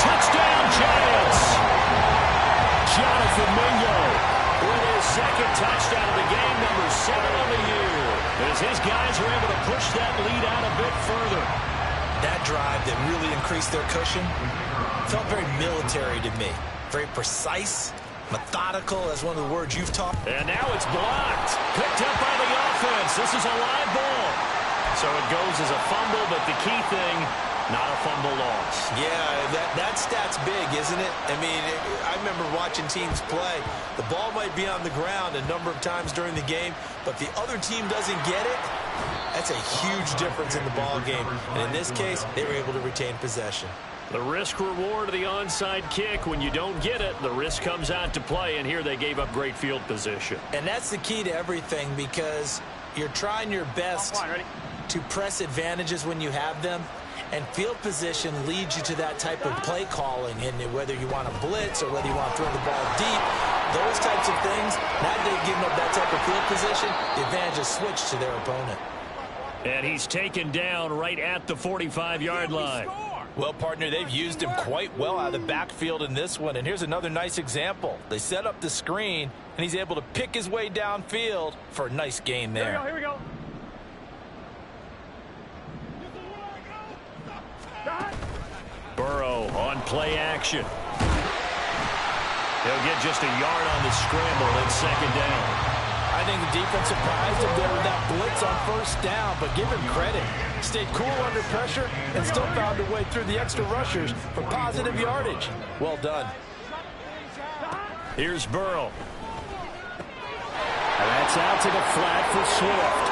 Touchdown, Giants! Jonathan Mingo with his 2nd touchdown of the game, number 7 on the year. As his guys are able to push that lead out a bit further. That drive that really increased their cushion felt very military to me. Very precise, Methodical, that's one of the words you've taught. And now it's blocked. Picked up by the offense. This is a live ball. So it goes as a fumble, but the key thing, not a fumble loss. Yeah, that stat's big, isn't it? I mean, I remember watching teams play. The ball might be on the ground a number of times during the game, but the other team doesn't get it. That's a huge difference in the ball game. And in this case, they were able to retain possession. The risk-reward of the onside kick, when you don't get it, the risk comes out to play, and here they gave up great field position. And that's the key to everything, because you're trying your best to press advantages when you have them, and field position leads you to that type of play calling, and whether you want to blitz or whether you want to throw the ball deep, those types of things, now that they've given up that type of field position, the advantage is switched to their opponent. And he's taken down right at the 45-yard line. Well, partner, they've used him quite well out of the backfield in this one. And here's another nice example. They set up the screen, and he's able to pick his way downfield for a nice gain there. Here we go. Burrow on play action. He'll get just a yard on the scramble and second down. I think the defense surprised him there with that blitz on first down, but give him credit. Stayed cool under pressure and still found a way through the extra rushers for positive yardage. Well done. Here's Burrow. And that's out to the flat for Swift.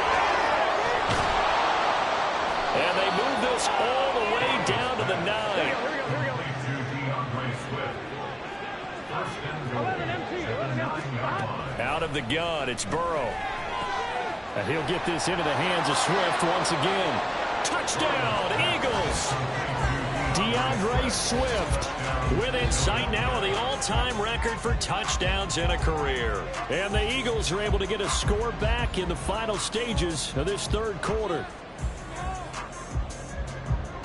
And they move this all the way down to the 9. Here we go. Out of the gun, it's Burrow. And he'll get this into the hands of Swift once again. Touchdown, Eagles! DeAndre Swift within sight now of the all-time record for touchdowns in a career. And the Eagles are able to get a score back in the final stages of this third quarter.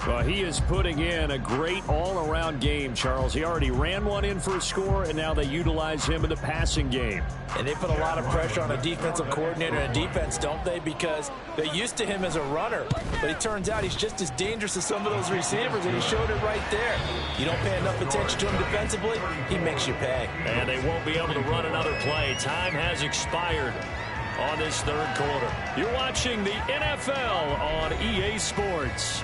Well, he is putting in a great all-around game, Charles. He already ran one in for a score, and now they utilize him in the passing game. And they put a lot of pressure on a defensive coordinator and defense, don't they? Because they're used to him as a runner. But it turns out he's just as dangerous as some of those receivers, and he showed it right there. You don't pay enough attention to him defensively, he makes you pay. And they won't be able to run another play. Time has expired on this third quarter. You're watching the NFL on EA Sports.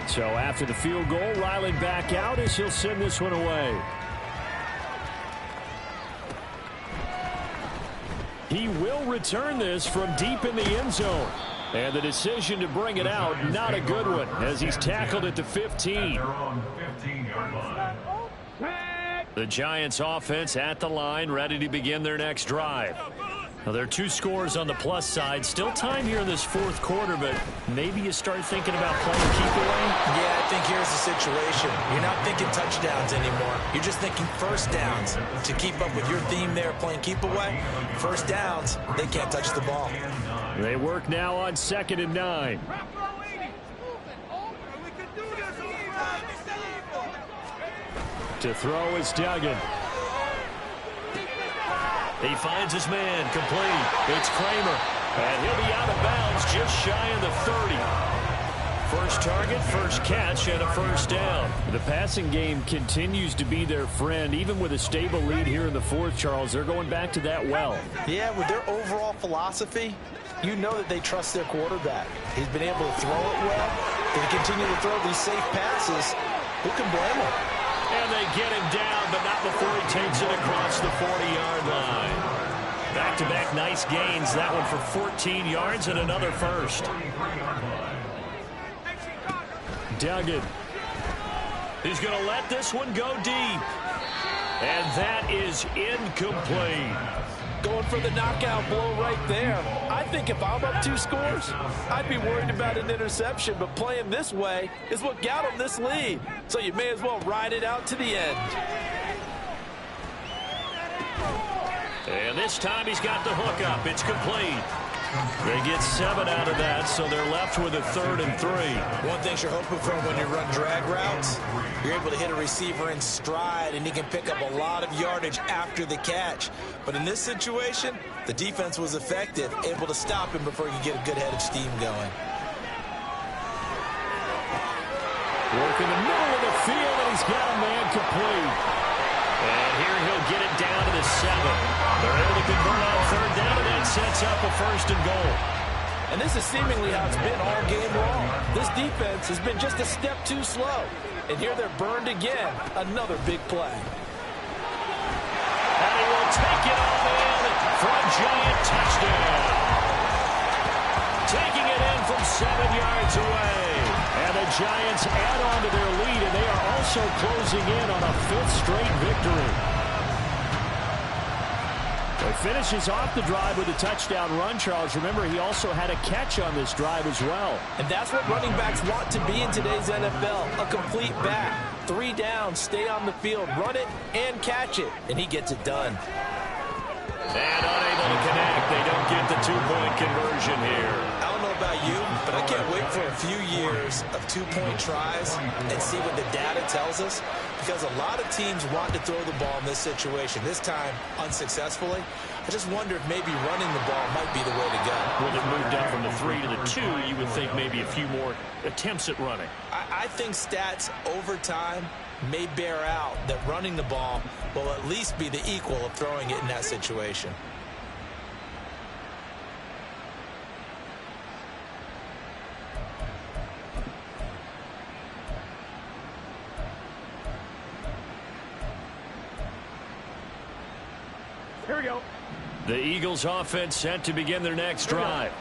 So after the field goal, Ryland back out as he'll send this one away. He will return this from deep in the end zone. And the decision to bring it out, not a good one, as he's tackled at the 15. The Giants offense at the line, ready to begin their next drive. Now, there are 2 scores on the plus side. Still time here in this fourth quarter, but maybe you start thinking about playing keep away? Yeah, I think here's the situation. You're not thinking touchdowns anymore. You're just thinking first downs. To keep up with your theme there, playing keep away, first downs, they can't touch the ball. They work now on 2nd and 9. To throw is Duggan. He finds his man, complete. It's Kramer, and he'll be out of bounds just shy of the 30. First target, first catch, and a first down. The passing game continues to be their friend. Even with a stable lead here in the fourth, Charles, they're going back to that well. Yeah, with their overall philosophy, you know that they trust their quarterback. He's been able to throw it well. They continue to throw these safe passes. Who can blame them? And they get him down, but not before he takes it across the 40-yard line. Back-to-back nice gains. That one for 14 yards and another first. Duggan. He's going to let this one go deep. And that is incomplete. Going for the knockout blow right there. I think if I'm up 2 scores, I'd be worried about an interception, but playing this way is what got him this lead. So you may as well ride it out to the end. And this time he's got the hook up. It's complete. They get 7 out of that, so they're left with a 3rd and 3. One thing you're hoping for when you run drag routes, you're able to hit a receiver in stride, and he can pick up a lot of yardage after the catch. But in this situation, the defense was effective, able to stop him before he could get a good head of steam going. Working the middle of the field, and he's got a man complete. And here he'll get it down to the 7. They're able to convert on third down, and that sets up a 1st and goal. And this is seemingly how it's been all game long. This defense has been just a step too slow. And here they're burned again. Another big play. And he will take it all in for a giant touchdown. Taking it in from 7 yards away. And the Giants add on to their lead, and they are also closing in on a 5th straight victory. He finishes off the drive with a touchdown run, Charles. Remember, he also had a catch on this drive as well. And that's what running backs want to be in today's NFL, a complete back. 3 downs, stay on the field, run it, and catch it. And he gets it done. And unable to connect. They don't get the 2-point conversion here. I don't know about you, but I can't wait for a few years of 2-point tries and see what the data tells us, because a lot of teams want to throw the ball in this situation, this time unsuccessfully. I just wonder if maybe running the ball might be the way to go. Well, it moved down from the 3 to the 2. You would think maybe a few more attempts at running. I think stats over time may bear out that running the ball will at least be the equal of throwing it in that situation. Here we go. The Eagles offense set to begin their next drive.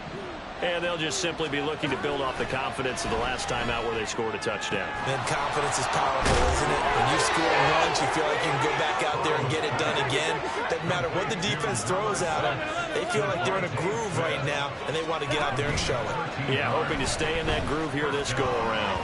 And they'll just simply be looking to build off the confidence of the last time out where they scored a touchdown. Then confidence is powerful, isn't it? When you score once, you feel like you can go back out there and get it done again. Doesn't matter what the defense throws at them. They feel like they're in a groove right now, and they want to get out there and show it. Yeah, hoping to stay in that groove here this go-around.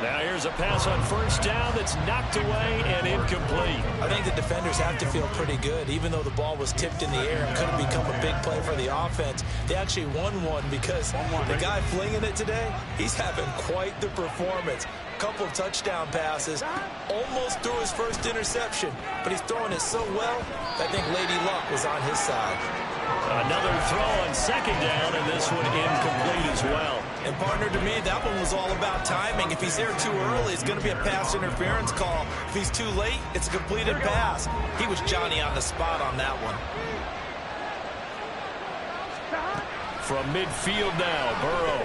Now here's a pass on 1st down that's knocked away and incomplete. I think the defenders have to feel pretty good. Even though the ball was tipped in the air and could have become a big play for the offense, they actually won one because the guy flinging it today, he's having quite the performance. Couple of touchdown passes, almost threw his first interception, but he's throwing it so well, I think Lady Luck was on his side. Another throw on 2nd down, and this one incomplete as well. And partner, to me, that one was all about timing. If he's there too early, it's going to be a pass interference call. If he's too late, it's a completed pass. He was Johnny on the spot on that one. From midfield now, Burrow.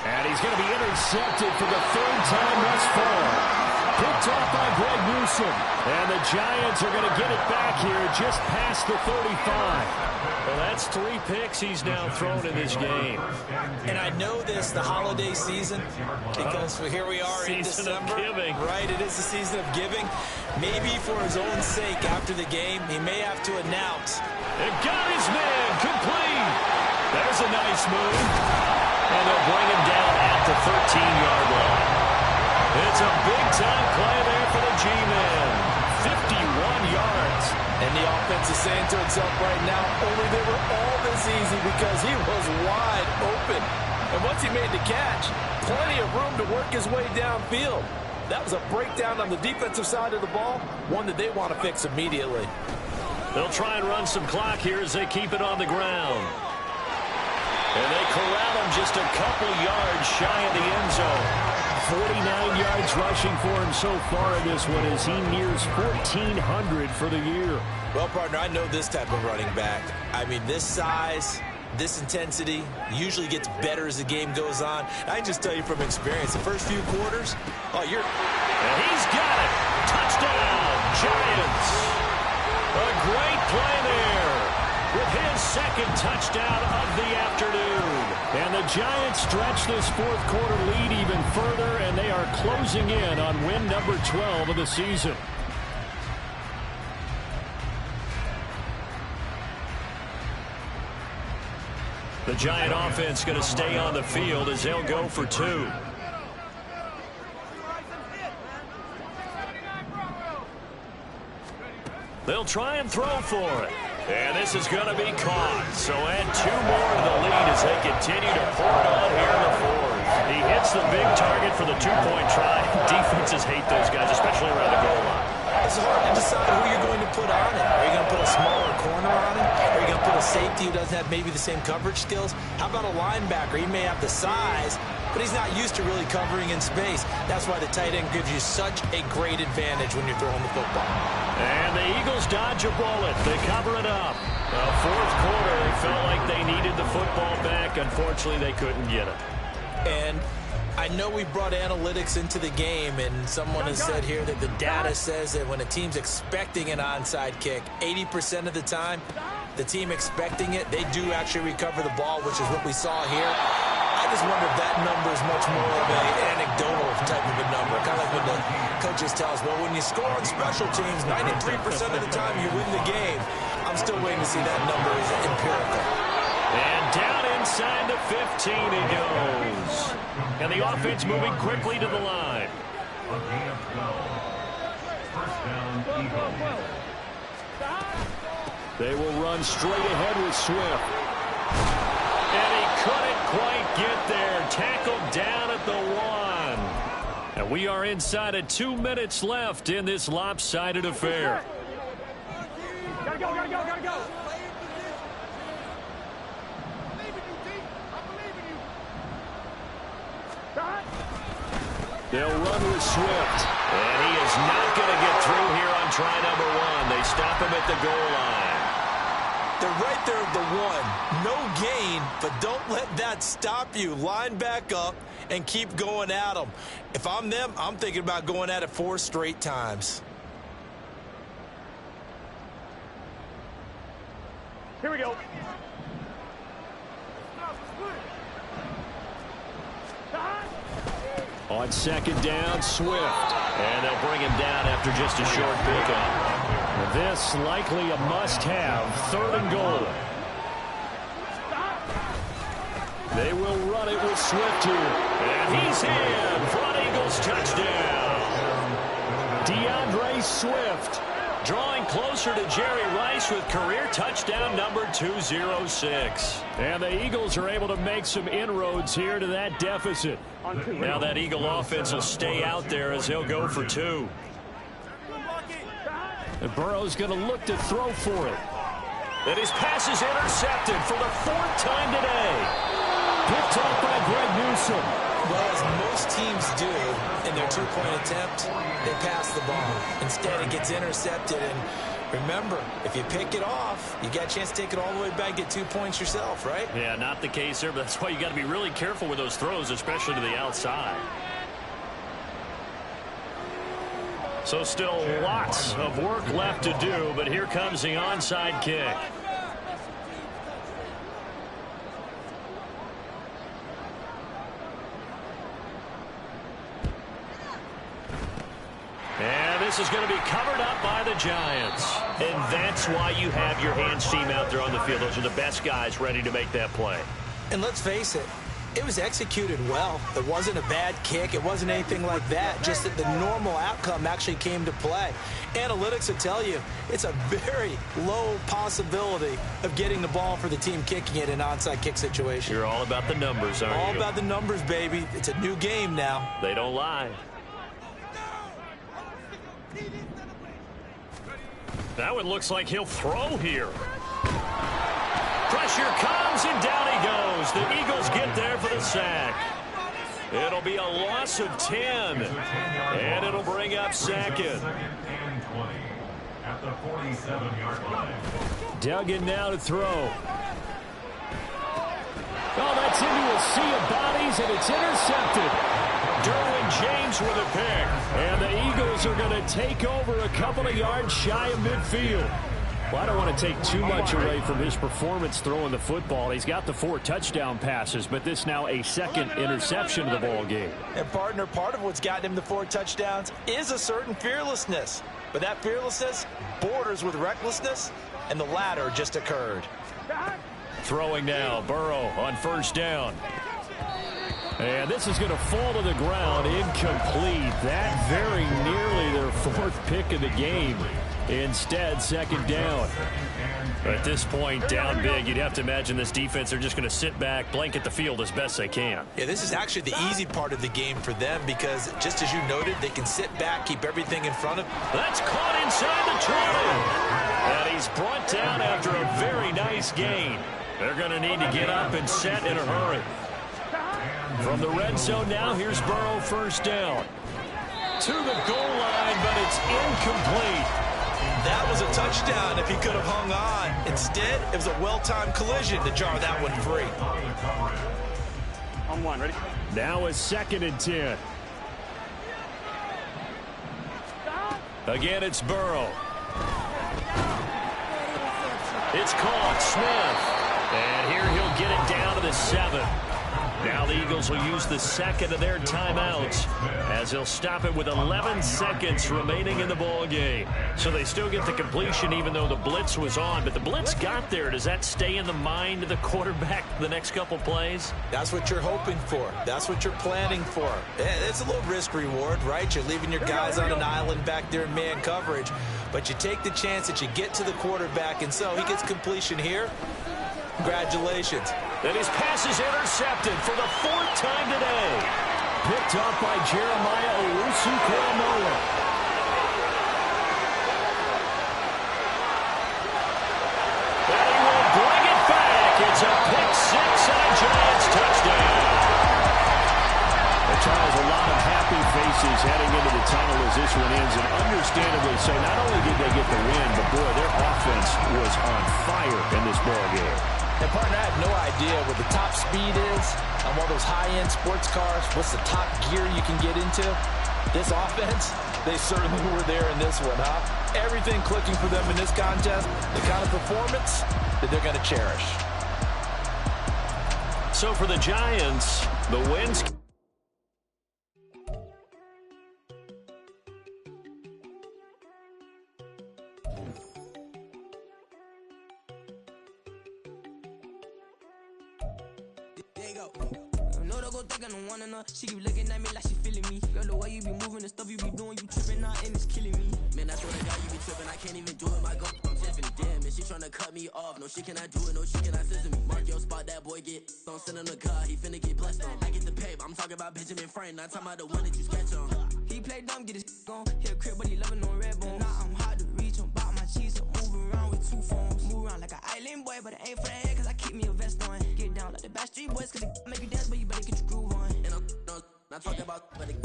And he's going to be intercepted for the 3rd time thus far. Picked off by Greg Newsome. And the Giants are going to get it back here just past the 35. Well, that's 3 picks he's now thrown in this game. And I know this, the holiday season, because here we are in December. Giving. Right, it is the season of giving. Maybe for his own sake after the game, he may have to announce. It got his man complete. There's a nice move. And they'll bring him down at the 13-yard line. It's a big-time play there for the G-Man. 51 yards. And the offense is saying to itself right now, only they were all this easy because he was wide open. And once he made the catch, plenty of room to work his way downfield. That was a breakdown on the defensive side of the ball, one that they want to fix immediately. They'll try and run some clock here as they keep it on the ground. And they corral him just a couple yards shy of the end zone. 49 yards rushing for him so far in this one as he nears 1,400 for the year. Well, partner, I know this type of running back. I mean, this size, this intensity usually gets better as the game goes on. I can just tell you from experience, the first few quarters, And he's got it. Touchdown, Giants. A great play there with his 2nd touchdown of the afternoon. And the Giants stretch this 4th quarter lead even further, and they are closing in on win number 12 of the season. The Giant offense going to stay on the field as they'll go for 2. They'll try and throw for it. And this is going to be caught. So add 2 more to the lead as they continue to pour it on here in the 4th. He hits the big target for the 2-point try. Defenses hate those guys, especially around the goal line. it's hard to decide who you're going to put on it. Are you going to put a smaller corner on it? Or are you going to put a a safety who doesn't have maybe the same coverage skills? How about a linebacker? He may have the size, but he's not used to really covering in space. That's why the tight end gives you such a great advantage when you're throwing the football. And the Eagles dodge a bullet. They cover it up. The fourth quarter, it felt like they needed the football back. Unfortunately, they couldn't get it. And I know we brought analytics into the game, and someone has said here that the data says that when a team's expecting an onside kick, 80% of the time, the team expecting it, they do actually recover the ball, which is what we saw here. I just wonder if that number is much more of an anecdotal type of a number. Kind of like when the coaches tell us, well, when you score on special teams, 93% of the time you win the game. I'm still waiting to see that number is empirical. And down inside the 15 he goes. And the offense moving quickly to the line. First down, Eagles. They will run straight ahead with Swift. And he couldn't quite get there. Tackled down at the 1. And we are inside of 2 minutes left in this lopsided affair. Gotta go, gotta go, gotta go. They'll run with Swift. And he is not going to get through here on try number 1. They stop him at the goal line. They're right there at the 1. No gain, but don't let that stop you. Line back up and keep going at them. If I'm them, I'm thinking about going at it 4 straight times. Here we go. On second down, Swift. And they'll bring him down after just a short pickup. This likely a must-have. 3rd and goal. They will run it with Swift here. And he's in for an Eagles touchdown. DeAndre Swift drawing closer to Jerry Rice with career touchdown number 206. And the Eagles are able to make some inroads here to that deficit. Now that Eagle offense will stay out there as he'll go for 2. And Burrow's going to look to throw for it. And his pass is intercepted for the 4th time today. Picked off by Greg Newsome. Well, as most teams do in their 2-point attempt, they pass the ball. Instead, it gets intercepted. And remember, if you pick it off, you got a chance to take it all the way back, get 2 points yourself, right? Yeah, not the case there, but that's why you got to be really careful with those throws, especially to the outside. So still lots of work left to do, but here comes the onside kick. And this is going to be covered up by the Giants. And that's why you have your hands team out there on the field. Those are the best guys ready to make that play. And let's face it, it was executed well. It wasn't a bad kick. It wasn't anything like that. Just that the normal outcome actually came to play. Analytics will tell you it's a very low possibility of getting the ball for the team kicking it in an onside kick situation. You're all about the numbers, aren't you? All about the numbers, baby. It's a new game now. They don't lie. That one looks like he'll throw here. Pressure comes, and down he goes. The Eagles get there for the sack. It'll be a loss of 10, and it'll bring up second. At the 47-yard line. Duggan now to throw. Oh, that's into a sea of bodies, and it's intercepted. Derwin James with a pick. And the Eagles are going to take over a couple of yards shy of midfield. Well, I don't want to take too much away from his performance throwing the football. He's got the 4 touchdown passes, but this now a 2nd interception of the ball game. And partner, part of what's gotten him the 4 touchdowns is a certain fearlessness. But that fearlessness borders with recklessness, and the latter just occurred. Throwing now, Burrow on 1st down. And this is going to fall to the ground, incomplete. That very nearly their 4th pick of the game. Instead, 2nd down. At this point, down big, you'd have to imagine this defense are just going to sit back, blanket the field as best they can. Yeah, this is actually the easy part of the game for them because, just as you noted, they can sit back, keep everything in front of them. That's caught inside the 20. And he's brought down after a very nice gain. They're going to need to get up and set in a hurry. From the red zone now, here's Burrow, first down. To the goal line, but it's incomplete. That was a touchdown if he could have hung on. Instead, it was a well-timed collision to jar that one free. On one, ready? Now a 2nd and 10. Again, it's Burrow. It's caught, Smith. And here he'll get it down to the 7. Now the Eagles will use the 2nd of their timeouts as they'll stop it with 11 seconds remaining in the ball game. So they still get the completion even though the blitz was on. But the blitz got there. Does that stay in the mind of the quarterback the next couple plays? That's what you're hoping for. That's what you're planning for. It's a little risk reward, right? You're leaving your guys on an island back there in man coverage. But you take the chance that you get to the quarterback, and so he gets completion here. Congratulations. And his pass is intercepted for the 4th time today. Picked up by Jeremiah Owusu-Koramoah. And he will bring it back. It's a pick 6 and a Giants touchdown. Charles, a lot of happy faces heading into the tunnel as this one ends, and understandably so. Not only did they get the win, but boy, their offense was on fire in this ball game. And partner, I have no idea what the top speed is on one of those high-end sports cars. What's the top gear you can get into? This offense, they certainly were there in this one, huh? Everything clicking for them in this contest, the kind of performance that they're going to cherish. So for the Giants, the wins. She keep looking at me like she feeling me. Girl, the way you be moving the stuff you be doing, you tripping out and it's killing me. Man, I swear to God, you be tripping. I can't even do it. My girl, I'm Tiffany. Damn, and she tryna cut me off. No, she cannot do it. No, she cannot scissor me. Mark your spot, that boy get on. Send him the car, he finna get blessed on. I get the paper. I'm talking about Benjamin Franklin. Not talking about the one that you sketch on. He play dumb, get his on. He a crib, but he loving on red bone. Now I'm hard to reach. I'm about my cheese. I'm moving around with 2 phones. Move around like an island boy, but it ain't for the head, cause I keep me a vest on. Get down like the Backstreet Boys, cause they make you dance, but you better get your groove on. And I'm not talking about, but it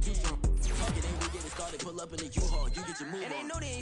too strong. Talking ain't we get it started, pull up in the U-Haul, you get your move on. And they know they ain't